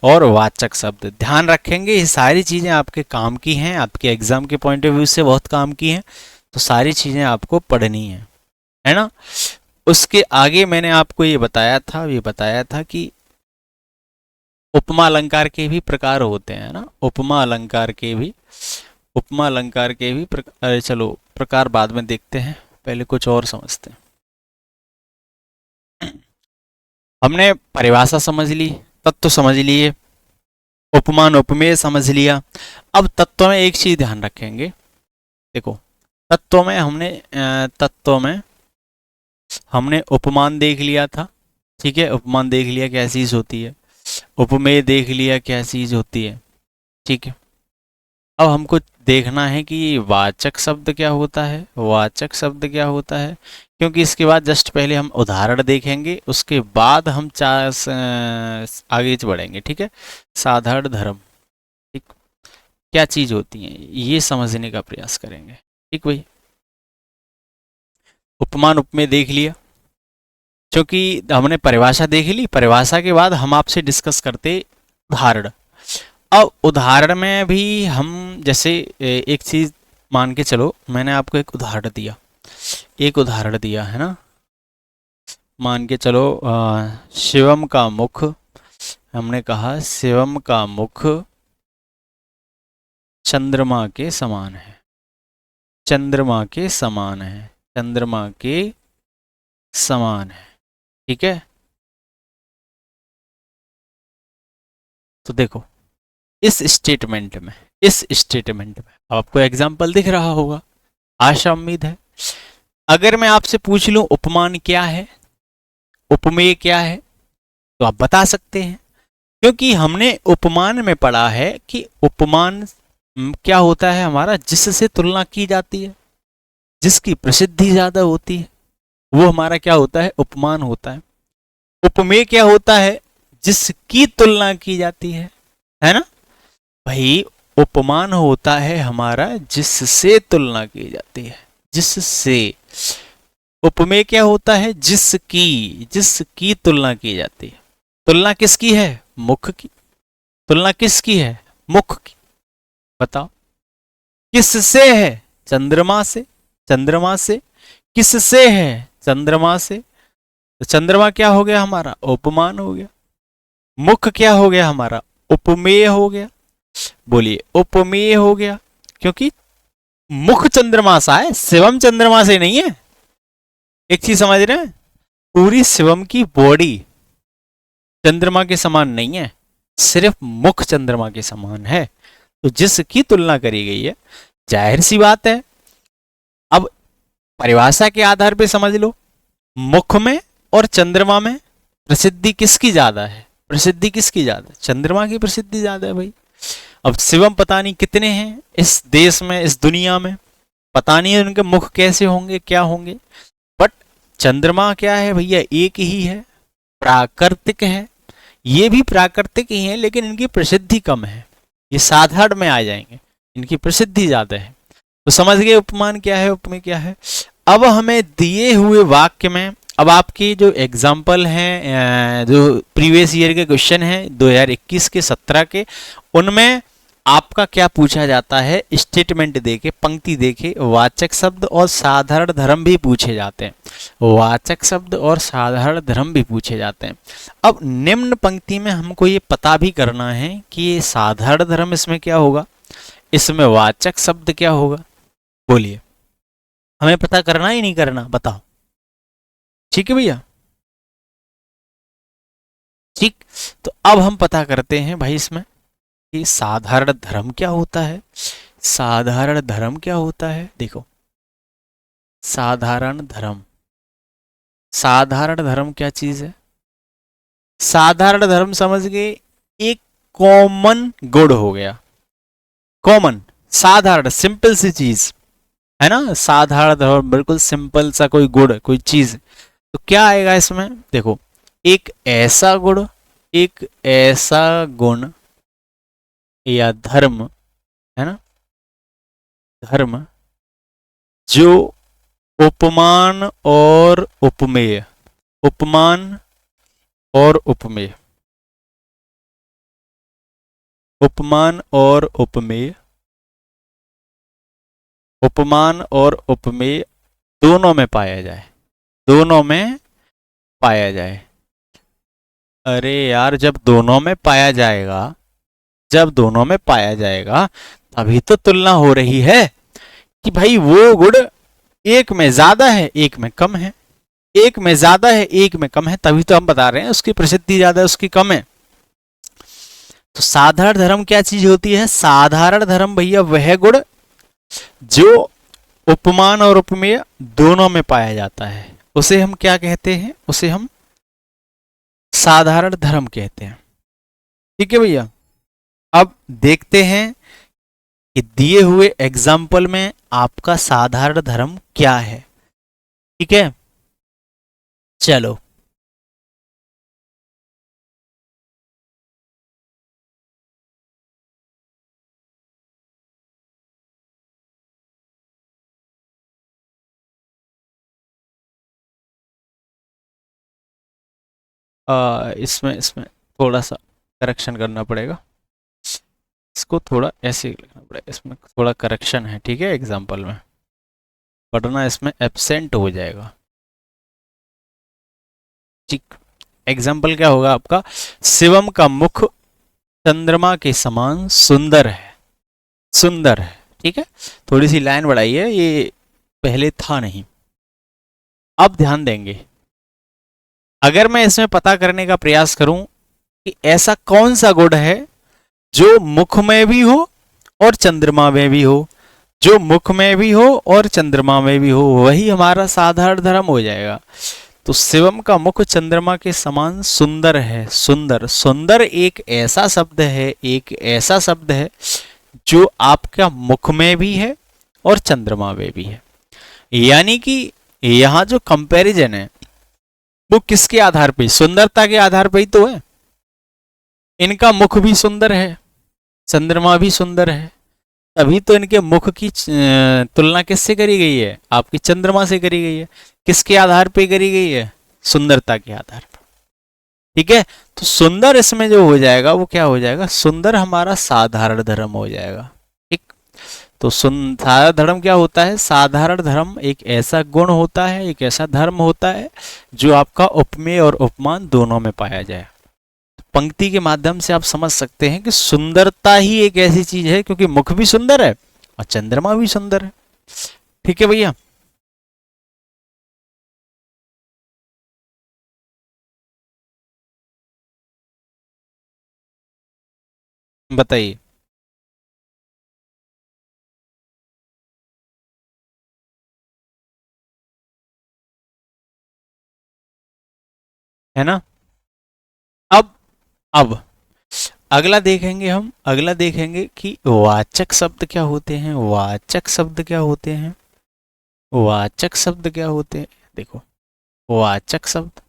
और वाचक शब्द। ध्यान रखेंगे ये सारी चीज़ें आपके काम की हैं, आपके एग्जाम के पॉइंट ऑफ व्यू से बहुत काम की हैं, तो सारी चीज़ें आपको पढ़नी है ना। उसके आगे मैंने आपको ये बताया था, ये बताया था कि उपमा अलंकार के भी प्रकार होते हैं ना, उपमा अलंकार के भी, उपमा अलंकार के भी प्रकार, अरे चलो प्रकार बाद में देखते हैं, पहले कुछ और समझते हैं। हमने परिभाषा समझ ली, तत्व समझ लिए, उपमान उपमेय समझ लिया। अब तत्व में एक चीज ध्यान रखेंगे, देखो तत्व में हमने तत्व में हमने उपमान देख लिया था। ठीक है, उपमान देख लिया क्या चीज होती है, उपमेय देख लिया क्या चीज होती है। ठीक है, अब हमको देखना है कि वाचक शब्द क्या होता है, वाचक शब्द क्या होता है, क्योंकि इसके बाद जस्ट पहले हम उदाहरण देखेंगे, उसके बाद हम आगे बढ़ेंगे। ठीक है, साधारण धर्म, ठीक, क्या चीज होती है ये समझने का प्रयास करेंगे। ठीक भाई, उपमान उपमेय देख लिया, क्योंकि हमने परिभाषा देख ली, परिभाषा के बाद हम आपसे डिस्कस करते उदाहरण। अब उदाहरण में भी हम जैसे एक चीज मान के चलो, मैंने आपको एक उदाहरण दिया, एक उदाहरण दिया है ना, मान के चलो शिवम का मुख, हमने कहा शिवम का मुख चंद्रमा के समान है, चंद्रमा के समान है, चंद्रमा के समान है, ठीक है। तो देखो इस स्टेटमेंट में, इस स्टेटमेंट में आपको एग्जाम्पल दिख रहा होगा, आशा उम्मीद है। अगर मैं आपसे पूछ लूं उपमान क्या है, उपमेय क्या है, तो आप बता सकते हैं, क्योंकि हमने उपमान में पढ़ा है कि उपमान क्या होता है हमारा, जिससे तुलना की जाती है, जिसकी प्रसिद्धि ज्यादा होती है, वो हमारा क्या होता है, उपमान होता है। उपमेय क्या होता है, जिसकी तुलना की जाती है ना भाई। उपमान होता है हमारा जिससे तुलना की जाती है, जिससे। उपमेय क्या होता है, जिसकी, जिसकी तुलना की जाती है। तुलना किसकी है, मुख की। तुलना किसकी है, मुख की। बताओ किससे है, चंद्रमा से, चंद्रमा से। किससे है, चंद्रमा से। तो चंद्रमा क्या हो गया हमारा, उपमान हो गया। मुख क्या हो गया हमारा, उपमेय हो गया। बोलिए उपमेय हो गया, क्योंकि मुख चंद्रमा सा है, शिवम चंद्रमा से नहीं है। एक चीज समझ रहे हैं, पूरी शिवम की बॉडी चंद्रमा के समान नहीं है, सिर्फ मुख चंद्रमा के समान है। तो जिसकी तुलना करी गई है, जाहिर सी बात है। अब परिभाषा के आधार पे समझ लो, मुख में और चंद्रमा में प्रसिद्धि किसकी ज्यादा है, प्रसिद्धि किसकी ज्यादा है, चंद्रमा की प्रसिद्धि ज्यादा है भाई। अब शिवम पता नहीं कितने हैं इस देश में, इस दुनिया में, पता नहीं उनके मुख कैसे होंगे, क्या होंगे, बट चंद्रमा क्या है भैया, एक ही है, प्राकृतिक है। ये भी प्राकृतिक ही है, लेकिन इनकी प्रसिद्धि कम है, ये साधारण में आ जाएंगे, इनकी प्रसिद्धि ज्यादा है। तो समझ गए उपमान क्या है, उपमेय क्या है। अब हमें दिए हुए वाक्य में, अब आपके जो एग्जाम्पल हैं, जो प्रीवियस ईयर के क्वेश्चन हैं 2021 के 17 के, उनमें आपका क्या पूछा जाता है, स्टेटमेंट देके, पंक्ति देके वाचक शब्द और साधारण धर्म भी पूछे जाते हैं, वाचक शब्द और साधारण धर्म भी पूछे जाते हैं। अब निम्न पंक्ति में हमको ये पता भी करना है कि ये साधारण धर्म इसमें क्या होगा, इसमें वाचक शब्द क्या होगा। बोलिए, हमें पता करना ही नहीं करना, बताओ। ठीक है भैया, ठीक। तो अब हम पता करते हैं भाई इसमें कि साधारण धर्म क्या होता है। साधारण धर्म क्या होता है, देखो साधारण धर्म, साधारण धर्म क्या चीज है। साधारण धर्म समझ गए, एक कॉमन गुड हो गया, कॉमन, साधारण, सिंपल सी चीज है ना, साधारण धर्म बिल्कुल सिंपल सा कोई गुण, कोई चीज। तो क्या आएगा इसमें, देखो एक ऐसा गुण, एक ऐसा गुण या धर्म, है ना, धर्म जो उपमान और उपमेय, उपमान और उपमेय, उपमान और उपमेय, उपमान और उपमेय दोनों में पाया जाए, दोनों में पाया जाए। अरे यार जब दोनों में पाया जाएगा, जब दोनों में पाया जाएगा तभी तो तुलना हो रही है कि भाई वो गुण एक में ज्यादा है, एक में कम है, एक में ज्यादा है, एक में कम है, तभी तो हम बता रहे हैं उसकी प्रसिद्धि ज्यादा है, उसकी कम है। तो साधारण धर्म क्या चीज होती है, साधारण धर्म भैया वह गुण जो उपमान और उपमेय दोनों में पाया जाता है, उसे हम क्या कहते हैं, उसे हम साधारण धर्म कहते हैं। ठीक है भैया। अब देखते हैं कि दिए हुए एग्जाम्पल में आपका साधारण धर्म क्या है। ठीक है, चलो इसमें इसमें थोड़ा सा करेक्शन करना पड़ेगा, इसको थोड़ा ऐसे लिखना पड़ेगा, इसमें थोड़ा करेक्शन है, ठीक है, एग्जाम्पल में, वरना इसमें एब्सेंट हो जाएगा। ठीक, एग्जाम्पल क्या होगा आपका, शिवम का मुख चंद्रमा के समान सुंदर है, सुंदर है, ठीक है, थोड़ी सी लाइन बढ़ाई है, ये पहले था नहीं। अब ध्यान देंगे, अगर मैं इसमें पता करने का प्रयास करूं कि ऐसा कौन सा गुण है जो मुख में भी हो और चंद्रमा में भी हो, जो मुख में भी हो और चंद्रमा में भी हो, वही हमारा साधारण धर्म हो जाएगा। तो शिवम का मुख चंद्रमा के समान सुंदर है, सुंदर, सुंदर एक ऐसा शब्द है, एक ऐसा शब्द है जो आपका मुख में भी है और चंद्रमा में भी है। यानी कि यहां जो कंपैरिजन है वो किसके आधार पे, सुंदरता के आधार पे ही तो है। इनका मुख भी सुंदर है, चंद्रमा भी सुंदर है, तभी तो इनके मुख की तुलना किससे करी गई है, आपकी चंद्रमा से करी गई है। किसके आधार पे करी गई है, सुंदरता के आधार पर, ठीक है। तो सुंदर इसमें जो हो जाएगा वो क्या हो जाएगा, सुंदर हमारा साधारण धर्म हो जाएगा, ठीक। तो साधारण धर्म क्या होता है, साधारण धर्म एक ऐसा गुण होता है, एक ऐसा धर्म होता है जो आपका उपमेय और उपमान दोनों में पाया जाए। पंक्ति के माध्यम से आप समझ सकते हैं कि सुंदरता ही एक ऐसी चीज है, क्योंकि मुख भी सुंदर है और चंद्रमा भी सुंदर है, ठीक है भैया। बताइए। है ना। अब अब अगला देखेंगे हम, अगला देखेंगे कि वाचक शब्द क्या होते हैं, वाचक शब्द क्या होते हैं, वाचक शब्द क्या होते हैं। देखो, वाचक शब्द,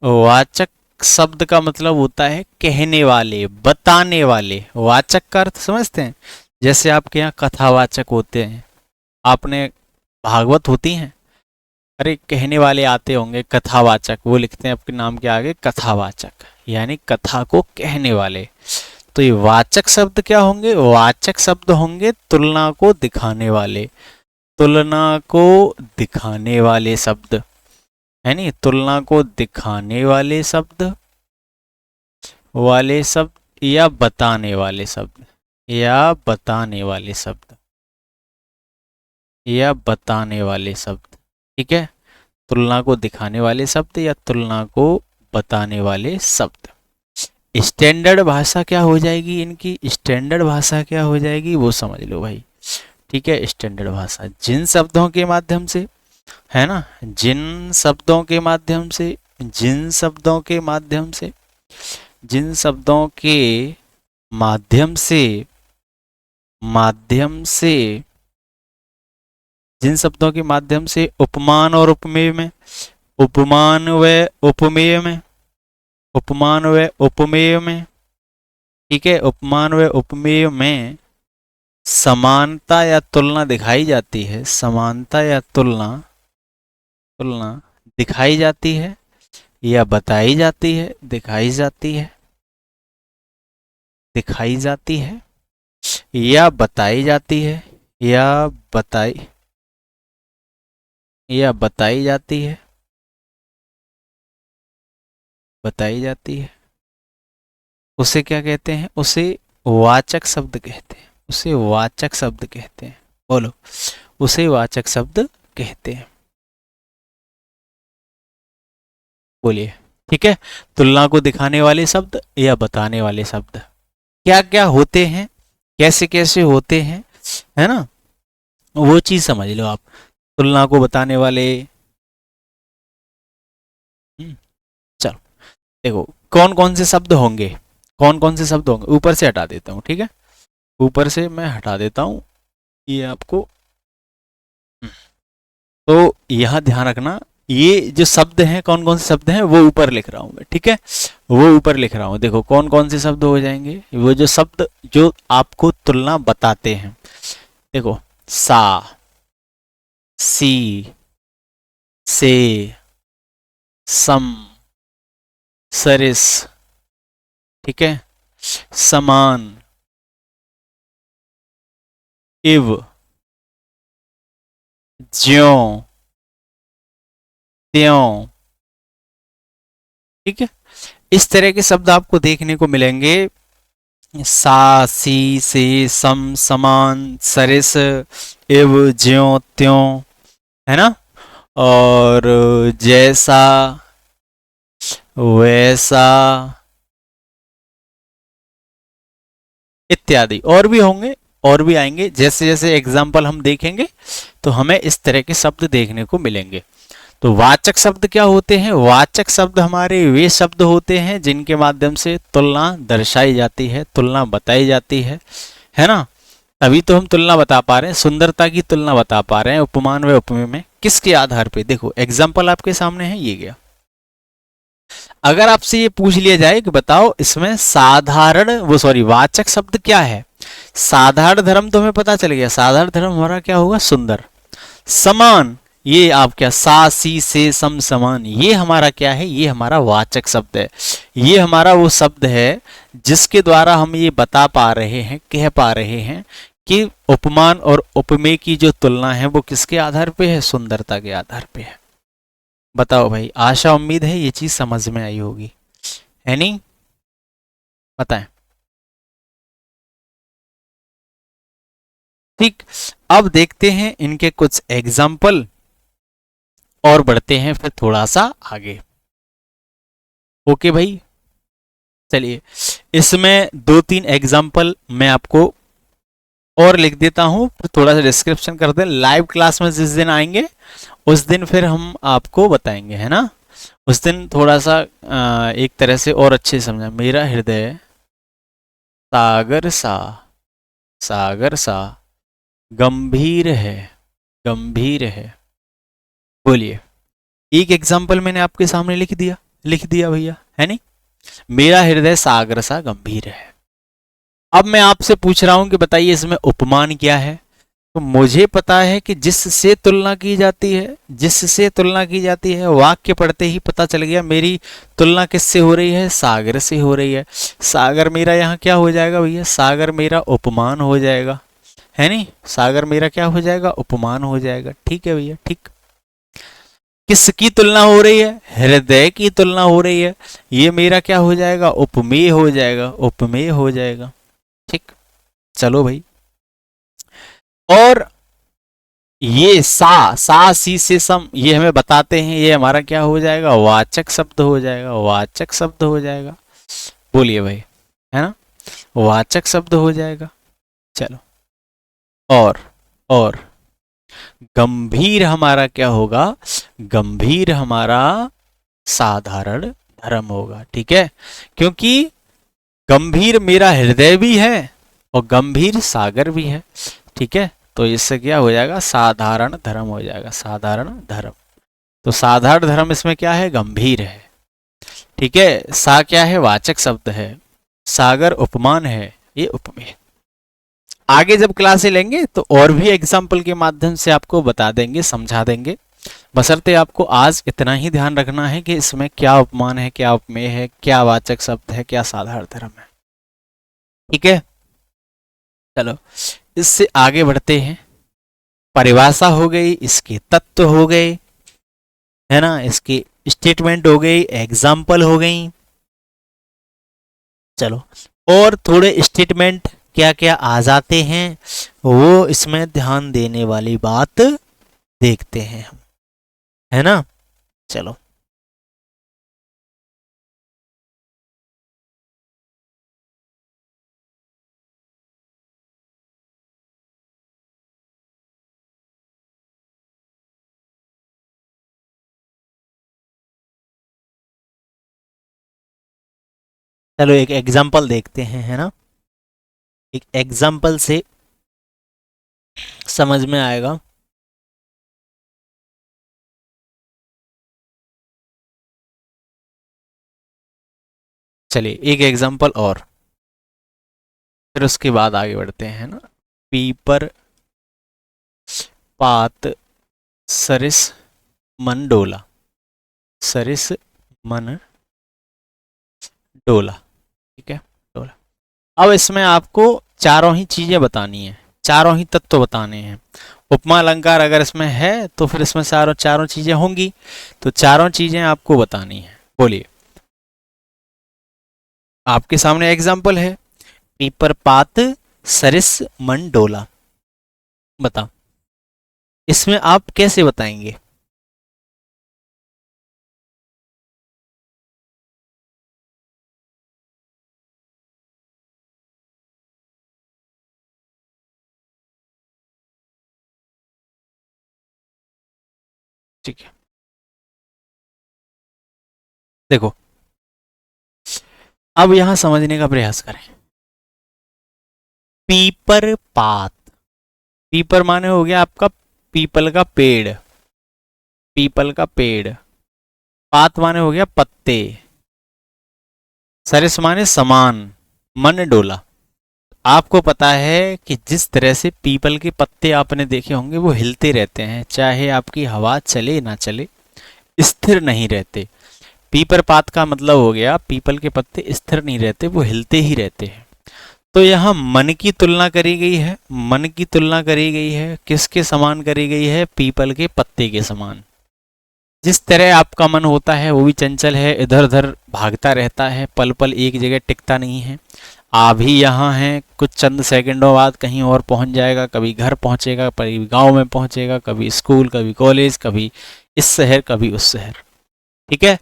वाचक शब्द का मतलब होता है कहने वाले, बताने वाले। वाचक का अर्थ समझते हैं, जैसे आपके यहाँ कथावाचक होते हैं, आपने भागवत होती हैं, अरे कहने वाले आते होंगे कथावाचक, वो लिखते हैं आपके नाम के आगे कथावाचक, यानी कथा को कहने वाले। तो ये वाचक शब्द क्या होंगे, वाचक शब्द होंगे तुलना को दिखाने वाले, तुलना को दिखाने वाले शब्द, है नहीं, तुलना को दिखाने वाले शब्द, वाले शब्द या बताने वाले शब्द, या बताने वाले शब्द, या बताने वाले शब्द, ठीक है। तुलना को दिखाने वाले शब्द या तुलना को बताने वाले शब्द। स्टैंडर्ड भाषा क्या हो जाएगी इनकी, स्टैंडर्ड भाषा क्या हो जाएगी वो समझ लो भाई, ठीक है। स्टैंडर्ड भाषा जिन शब्दों के माध्यम से, है ना, जिन शब्दों के माध्यम से, जिन शब्दों के माध्यम से, जिन शब्दों के माध्यम से, माध्यम से, जिन शब्दों के माध्यम से उपमान और उपमेय में, उपमान व उपमेय में, उपमान व उपमेय में, ठीक है, उपमान व उपमेय में समानता या तुलना दिखाई जाती है, समानता या तुलना, तुलना दिखाई जाती है या बताई जाती है, दिखाई जाती है, दिखाई जाती है या बताई जाती है, या बताई, या बताई जाती है, बताई जाती है, उसे क्या कहते हैं, उसे वाचक शब्द कहते हैं, उसे वाचक शब्द कहते हैं। बोलो, उसे वाचक शब्द कहते हैं, बोलिए, ठीक है। तुलना को दिखाने वाले शब्द या बताने वाले शब्द क्या क्या होते हैं, कैसे कैसे होते हैं, है ना, वो चीज समझ लो आप। तुलना को बताने वाले, चलो देखो कौन कौन से शब्द होंगे, कौन कौन से शब्द होंगे, ऊपर से हटा देता हूँ, ठीक है, ऊपर से मैं हटा देता हूँ ये आपको। तो यहां ध्यान रखना, ये जो शब्द हैं, कौन कौन से शब्द हैं वो ऊपर लिख रहा हूं मैं, ठीक है, वो ऊपर लिख रहा हूं। देखो कौन कौन से शब्द हो जाएंगे, वो जो शब्द जो आपको तुलना बताते हैं। देखो, सा, सी, से, सम, सरिस, ठीक है, समान, इव, ज्यों, त्यों, ठीक है। इस तरह के शब्द आपको देखने को मिलेंगे। सा, सी, से, सम, समान, सरिस, इव, ज्यों, त्यों, है ना। और जैसा, वैसा, इत्यादि और भी होंगे, और भी आएंगे। जैसे जैसे एग्जाम्पल हम देखेंगे तो हमें इस तरह के शब्द देखने को मिलेंगे। तो वाचक शब्द क्या होते हैं? वाचक शब्द हमारे वे शब्द होते हैं जिनके माध्यम से तुलना दर्शाई जाती है, तुलना बताई जाती है ना। अभी तो हम तुलना बता पा रहे हैं, सुंदरता की तुलना बता पा रहे हैं उपमान व उपमेय में। किसके आधार पे? देखो एग्जाम्पल आपके सामने है, ये गया। अगर आपसे ये पूछ लिया जाए कि बताओ इसमें साधारण वो सॉरी वाचक शब्द क्या है, साधारण धर्म तो हमें पता चल गया, साधारण धर्म हमारा क्या होगा? सुंदर। समान, ये आप क्या, सा, सी, से, सम, समान, ये हमारा क्या है? ये हमारा वाचक शब्द है। ये हमारा वो शब्द है जिसके द्वारा हम ये बता पा रहे हैं, कह पा रहे हैं कि उपमान और उपमेय की जो तुलना है वो किसके आधार पे है? सुंदरता के आधार पे है। बताओ भाई, आशा उम्मीद है ये चीज समझ में आई होगी, है नहीं? बताएं। ठीक, अब देखते हैं इनके कुछ एग्जाम्पल और बढ़ते हैं फिर थोड़ा सा आगे। ओके भाई, चलिए इसमें दो तीन एग्जाम्पल मैं आपको और लिख देता हूं, फिर थोड़ा सा डिस्क्रिप्शन कर दें। लाइव क्लास में जिस दिन आएंगे उस दिन फिर हम आपको बताएंगे, है ना। उस दिन थोड़ा सा एक तरह से और अच्छे से समझा। मेरा हृदय सागर सा, सागर सा गंभीर है, गंभीर है। बोलिए, एक एग्जाम्पल मैंने आपके सामने लिख दिया, लिख दिया भैया, है नहीं। मेरा हृदय सागर सा गंभीर है। अब मैं आपसे पूछ रहा हूं कि बताइए इसमें उपमान क्या है। तो मुझे पता है कि जिससे तुलना की जाती है, जिससे तुलना की जाती है, वाक्य पढ़ते ही पता चल गया मेरी तुलना किससे हो रही है? सागर से हो रही है। सागर मेरा यहाँ क्या हो जाएगा भैया? सागर मेरा उपमान हो जाएगा, है नहीं। सागर मेरा क्या हो जाएगा? उपमान हो जाएगा। ठीक है भैया, ठीक। किसकी तुलना हो रही है? हृदय की तुलना हो रही है। ये मेरा क्या हो जाएगा? उपमेय हो जाएगा, उपमेय हो जाएगा। ठीक, चलो भाई। और ये सा, सी, से, सम, ये हमें बताते हैं, ये हमारा क्या हो जाएगा? वाचक शब्द हो जाएगा, वाचक शब्द हो जाएगा। बोलिए भाई, है ना, वाचक शब्द हो जाएगा। चलो, और गंभीर हमारा क्या होगा? गंभीर हमारा साधारण धर्म होगा, ठीक है। क्योंकि गंभीर मेरा हृदय भी है और गंभीर सागर भी है, ठीक है। तो इससे क्या हो जाएगा? साधारण धर्म हो जाएगा, साधारण धर्म। तो साधारण धर्म इसमें क्या है? गंभीर है, ठीक है। सा क्या है? वाचक शब्द है। सागर उपमान है, ये उपमेय। आगे जब क्लासे लेंगे तो और भी एग्जाम्पल के माध्यम से आपको बता देंगे, समझा देंगे। बशर्ते आपको आज इतना ही ध्यान रखना है कि इसमें क्या उपमान है, क्या उपमेय है, क्या वाचक शब्द है, क्या साधारण धर्म है, ठीक है। चलो इससे आगे बढ़ते हैं। परिभाषा हो गई, इसके तत्व हो गए, है ना, इसकी स्टेटमेंट हो गई, एग्जाम्पल हो गई। चलो और थोड़े स्टेटमेंट क्या क्या आ जाते हैं वो इसमें ध्यान देने वाली बात देखते हैं हम, है ना। चलो चलो एक एग्जाम्पल देखते हैं, है ना। एक एग्जाम्पल से समझ में आएगा। चलिए एक एग्जाम्पल और, फिर उसके बाद आगे बढ़ते हैं, है ना। पीपर पात सरिस मन डोला, सरिस मन डोला। ठीक है, डोला। अब इसमें आपको चारों ही चीजें बतानी है, चारों ही तत्व बताने हैं। उपमा अलंकार अगर इसमें है तो फिर इसमें चारों चारों चीजें होंगी, तो चारों चीजें आपको बतानी है। बोलिए। आपके सामने एग्जाम्पल है, पीपर पात सरिस मन डोला। बताओ इसमें आप कैसे बताएंगे? ठीक है, देखो अब यहां समझने का प्रयास करें। पीपर पात, पीपर माने हो गया आपका पीपल का पेड़, पीपल का पेड़। पात माने हो गया पत्ते। सरिस माने समान। मन डोला। आपको पता है कि जिस तरह से पीपल के पत्ते आपने देखे होंगे वो हिलते रहते हैं, चाहे आपकी हवा चले ना चले, स्थिर नहीं रहते। पीपर पात का मतलब हो गया पीपल के पत्ते स्थिर नहीं रहते, वो हिलते ही रहते हैं। तो यहाँ मन की तुलना करी गई है, मन की तुलना करी गई है किसके समान करी गई है? पीपल के पत्ते के समान। जिस तरह आपका मन होता है वो भी चंचल है, इधर उधर भागता रहता है, पल पल एक जगह टिकता नहीं है। आप भी यहाँ हैं, कुछ चंद सेकंडों बाद कहीं और पहुंच जाएगा, कभी घर पहुंचेगा, कभी गांव में पहुंचेगा, कभी स्कूल, कभी कॉलेज, कभी इस शहर, कभी उस शहर। ठीक है,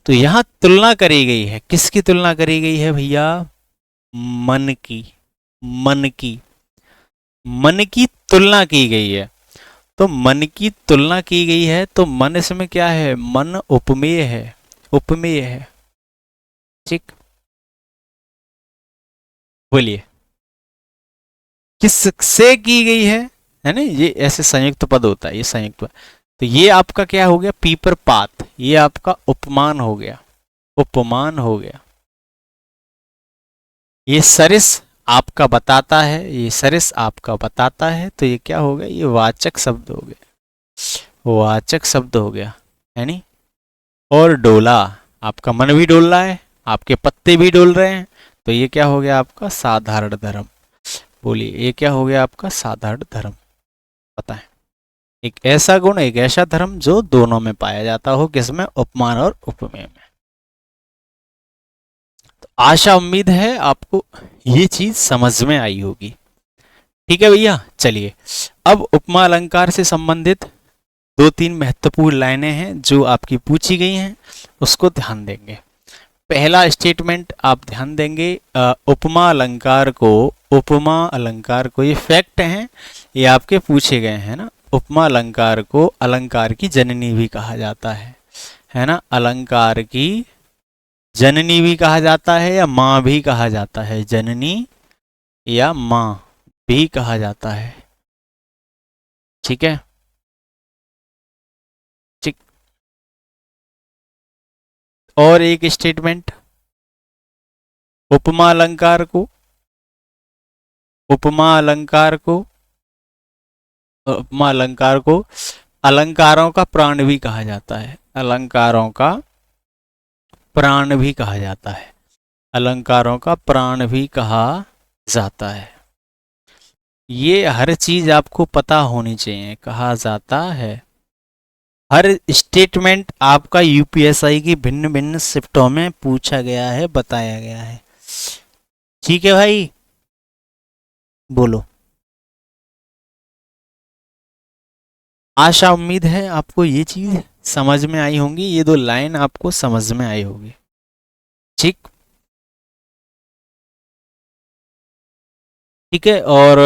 तो यहाँ तुलना करी गई है, किसकी तुलना करी गई है भैया? मन की, मन की, मन की तुलना की गई है। तो मन की तुलना की गई है तो मन इसमें क्या है? मन उपमेय है, उपमेय है। ठीक, बोलिए किससे की गई है ना? ये ऐसे संयुक्त पद होता है, ये संयुक्त पद। तो ये आपका क्या हो गया? पीपर पात, ये आपका उपमान हो गया, उपमान हो गया। ये सरिस आपका बताता है, ये सरिस आपका बताता है, तो ये क्या हो गया? ये वाचक शब्द हो गया, वाचक शब्द हो गया, है नी? और डोला, आपका मन भी डोल रहा है, आपके पत्ते भी डोल रहे हैं, तो ये क्या हो गया आपका? साधारण धर्म। बोलिए ये क्या हो गया आपका? साधारण धर्म। पता है, एक ऐसा गुण, एक ऐसा धर्म जो दोनों में पाया जाता हो, किसमें? उपमान और उपमेय में। तो आशा उम्मीद है आपको ये चीज समझ में आई होगी। ठीक है भैया, चलिए अब उपमा अलंकार से संबंधित दो तीन महत्वपूर्ण लाइनें हैं जो आपकी पूछी गई हैं, उसको ध्यान देंगे। पहला स्टेटमेंट आप ध्यान देंगे, उपमा अलंकार को, उपमा अलंकार को, ये फैक्ट हैं, ये आपके पूछे गए हैं ना। उपमा अलंकार को अलंकार की जननी भी कहा जाता है ना? अलंकार की जननी भी कहा जाता है या माँ भी कहा जाता है? जननी या माँ भी कहा जाता है। ठीक है, ठीक। और एक स्टेटमेंट, उपमा अलंकार को, उपमा अलंकार को, उपमा अलंकार को अलंकारों का प्राण भी कहा जाता है, अलंकारों का प्राण भी कहा जाता है, अलंकारों का प्राण भी कहा जाता है। ये हर चीज आपको पता होनी चाहिए, कहा जाता है। हर स्टेटमेंट आपका यूपीएसआई की भिन्न भिन्न शिफ्टों में पूछा गया है, बताया गया है। ठीक है भाई, बोलो। आशा उम्मीद है आपको ये चीज समझ में आई होंगी, ये दो लाइन आपको समझ में आई होगी। ठीक, ठीक है। और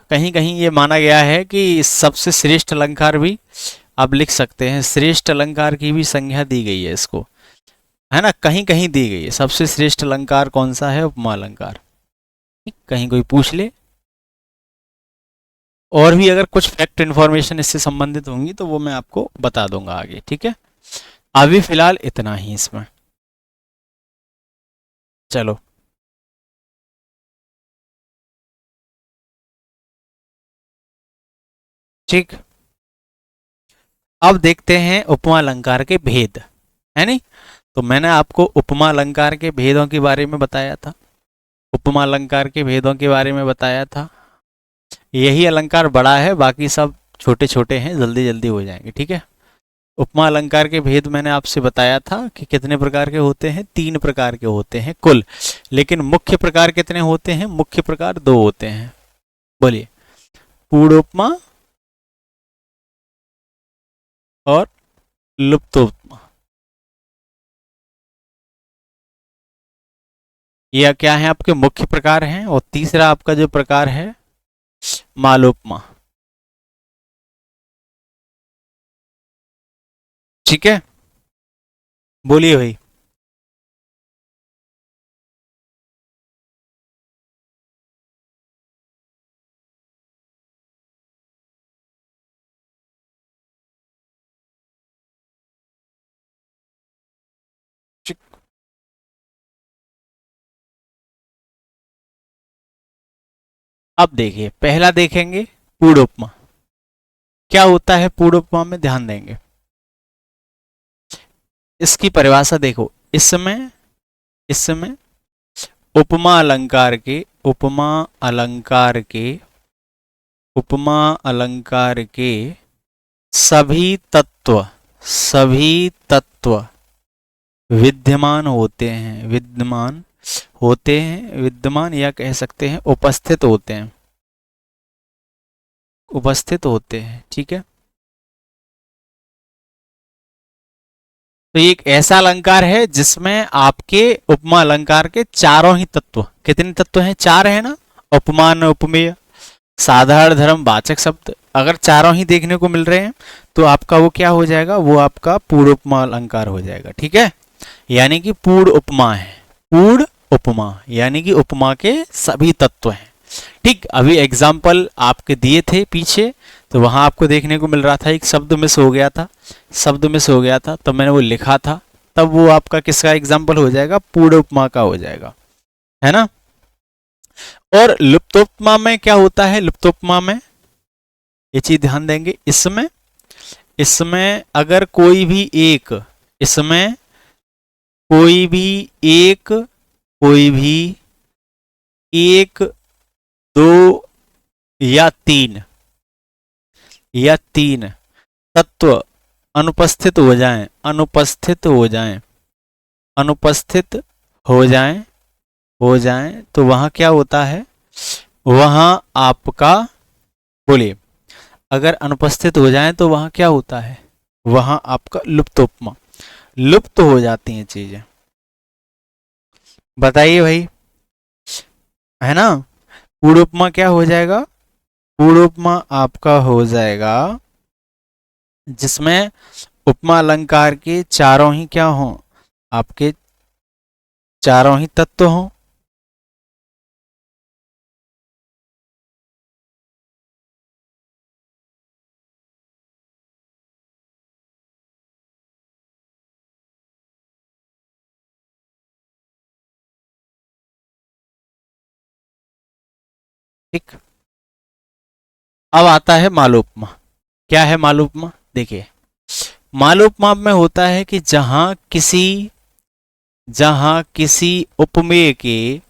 कहीं कहीं ये माना गया है कि सबसे श्रेष्ठ अलंकार भी आप लिख सकते हैं, श्रेष्ठ अलंकार की भी संज्ञा दी गई है इसको, है ना? कहीं कहीं दी गई है। सबसे श्रेष्ठ अलंकार कौन सा है? उपमा अलंकार। ठीक, कहीं कोई पूछ ले। और भी अगर कुछ फैक्ट इन्फॉर्मेशन इससे संबंधित होंगी तो वो मैं आपको बता दूंगा आगे। ठीक है, अभी फिलहाल इतना ही इसमें। चलो, ठीक। अब देखते हैं उपमा अलंकार के भेद, है नहीं? तो मैंने आपको उपमा अलंकार के भेदों के बारे में बताया था, उपमा अलंकार के भेदों के बारे में बताया था। यही अलंकार बड़ा है, बाकी सब छोटे छोटे हैं, जल्दी जल्दी हो जाएंगे, ठीक है। उपमा अलंकार के भेद मैंने आपसे बताया था कि कितने प्रकार के होते हैं, 3 प्रकार के होते हैं कुल, लेकिन मुख्य प्रकार कितने होते हैं, मुख्य प्रकार 2 होते हैं। बोलिए, पूर्णोपमा और लुप्तोपमा। यह क्या है, आपके मुख्य प्रकार हैं, और तीसरा आपका जो प्रकार है मालोपमा, ठीक है। बोलिए भाई। अब देखिए, पहला देखेंगे पूर्णोपमा। क्या होता है पूर्णोपमा में, ध्यान देंगे। इसकी परिभाषा देखो, इसमें उपमा अलंकार के, उपमा अलंकार के, उपमा अलंकार के सभी तत्व, सभी तत्व विद्यमान होते हैं, विद्यमान होते हैं, विद्यमान या कह सकते हैं उपस्थित होते हैं, उपस्थित होते हैं, ठीक है। तो ये एक ऐसा अलंकार है जिसमें आपके उपमा अलंकार के चारों ही तत्व, कितने तत्व हैं, 4 है ना, उपमान, उपमेय, साधारण, धर्म, वाचक शब्द, अगर चारों ही देखने को मिल रहे हैं तो आपका वो क्या हो जाएगा, वो आपका पूर्ण उपमा अलंकार हो जाएगा, ठीक है। यानी कि पूर्ण उपमा है, पूर्ण उपमा यानी कि उपमा के सभी तत्व हैं, ठीक। अभी एग्जाम्पल आपके दिए थे पीछे, तो वहां आपको देखने को मिल रहा था एक शब्द मिस हो गया था, शब्द मिस हो गया था, तब मैंने वो लिखा था, तब वो आपका किसका एग्जाम्पल हो जाएगा, पूर्ण उपमा का हो जाएगा, है ना। और लुप्तोपमा में क्या होता है, लुप्तोपमा में ये चीज ध्यान देंगे, इसमें इसमें अगर कोई भी एक, इसमें कोई भी एक, कोई भी एक, 2 या 3 या 3 तत्व अनुपस्थित हो जाएं, अनुपस्थित हो जाएं, अनुपस्थित हो जाएं, हो जाएं, तो वहां क्या होता है, वहां आपका, बोलिए, अगर अनुपस्थित हो जाएं तो वहां क्या होता है, वहां आपका लुप्तोपमा, लुप्त हो जाती हैं चीजें। बताइए भाई, है ना। पूर्णोपमा क्या हो जाएगा, पूर्णोपमा आपका हो जाएगा जिसमें उपमा अलंकार के चारों ही क्या हों, आपके चारों ही तत्व हों, ठीक। अब आता है मालोपमा। क्या है मालोपमा, देखिए, मालोपमा में होता है कि जहां किसी उपमेय के,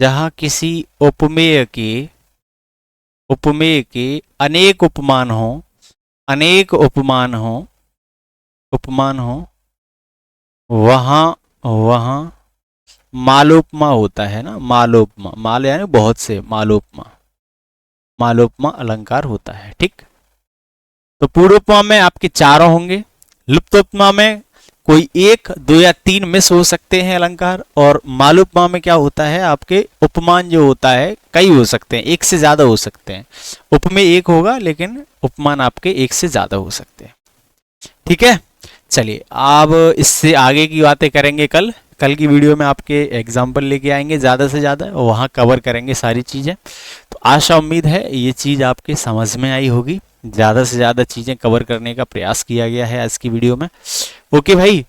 जहां किसी उपमेय के, उपमेय के अनेक उपमान हो, अनेक उपमान हो, उपमान हो, वहां वहां मालोपमा होता है ना, मालोपमा, माल यानी बहुत से, मालोपमा, मालोपमा अलंकार होता है, ठीक। तो पूर्वोपमा में आपके चारों होंगे, लुप्तोपमा में कोई 1, 2 या 3 मिस हो सकते हैं अलंकार, और मालोपमा में क्या होता है, आपके उपमान जो होता है कई हो सकते हैं, 1 से ज्यादा हो सकते हैं, उपमेय 1 होगा लेकिन उपमान आपके 1 से ज्यादा हो सकते हैं, ठीक है। चलिए, अब इससे आगे की बातें करेंगे कल, कल की वीडियो में आपके एग्जाम्पल लेके आएंगे ज़्यादा से ज़्यादा, और वहाँ कवर करेंगे सारी चीज़ें। तो आशा उम्मीद है ये चीज़ आपके समझ में आई होगी, ज़्यादा से ज़्यादा चीज़ें कवर करने का प्रयास किया गया है आज की वीडियो में। ओके भाई,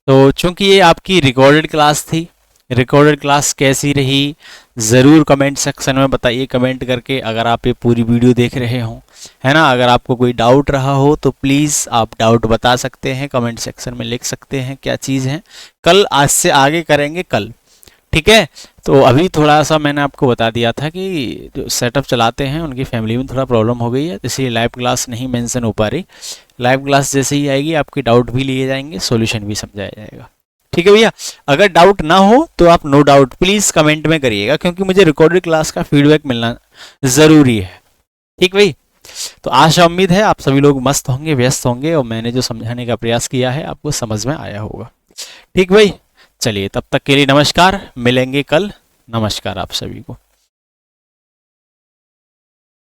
तो चूंकि ये आपकी रिकॉर्डेड क्लास थी, रिकॉर्डेड क्लास कैसी रही ज़रूर कमेंट सेक्शन में बताइए कमेंट करके, अगर आप ये पूरी वीडियो देख रहे हो, है ना। अगर आपको कोई डाउट रहा हो तो प्लीज़ आप डाउट बता सकते हैं, कमेंट सेक्शन में लिख सकते हैं क्या चीज़ है। कल आज से आगे करेंगे कल, ठीक है। तो अभी थोड़ा सा मैंने आपको बता दिया था कि जो सेटअप चलाते हैं उनकी फैमिली में थोड़ा प्रॉब्लम हो गई है, इसलिए लाइव क्लास नहीं मेंशन हो पा रही। लाइव क्लास जैसे ही आएगी आपके डाउट भी लिए जाएंगे, सॉल्यूशन भी समझाया जाएगा, ठीक है भैया। अगर डाउट ना हो तो आप नो डाउट प्लीज़ कमेंट में करिएगा, क्योंकि मुझे रिकॉर्डेड क्लास का फीडबैक मिलना ज़रूरी है, ठीक भाई। तो आशा उम्मीद है आप सभी लोग मस्त होंगे, व्यस्त होंगे, और मैंने जो समझाने का प्रयास किया है आपको समझ में आया होगा, ठीक भाई। चलिए तब तक के लिए नमस्कार, मिलेंगे कल। नमस्कार आप सभी को।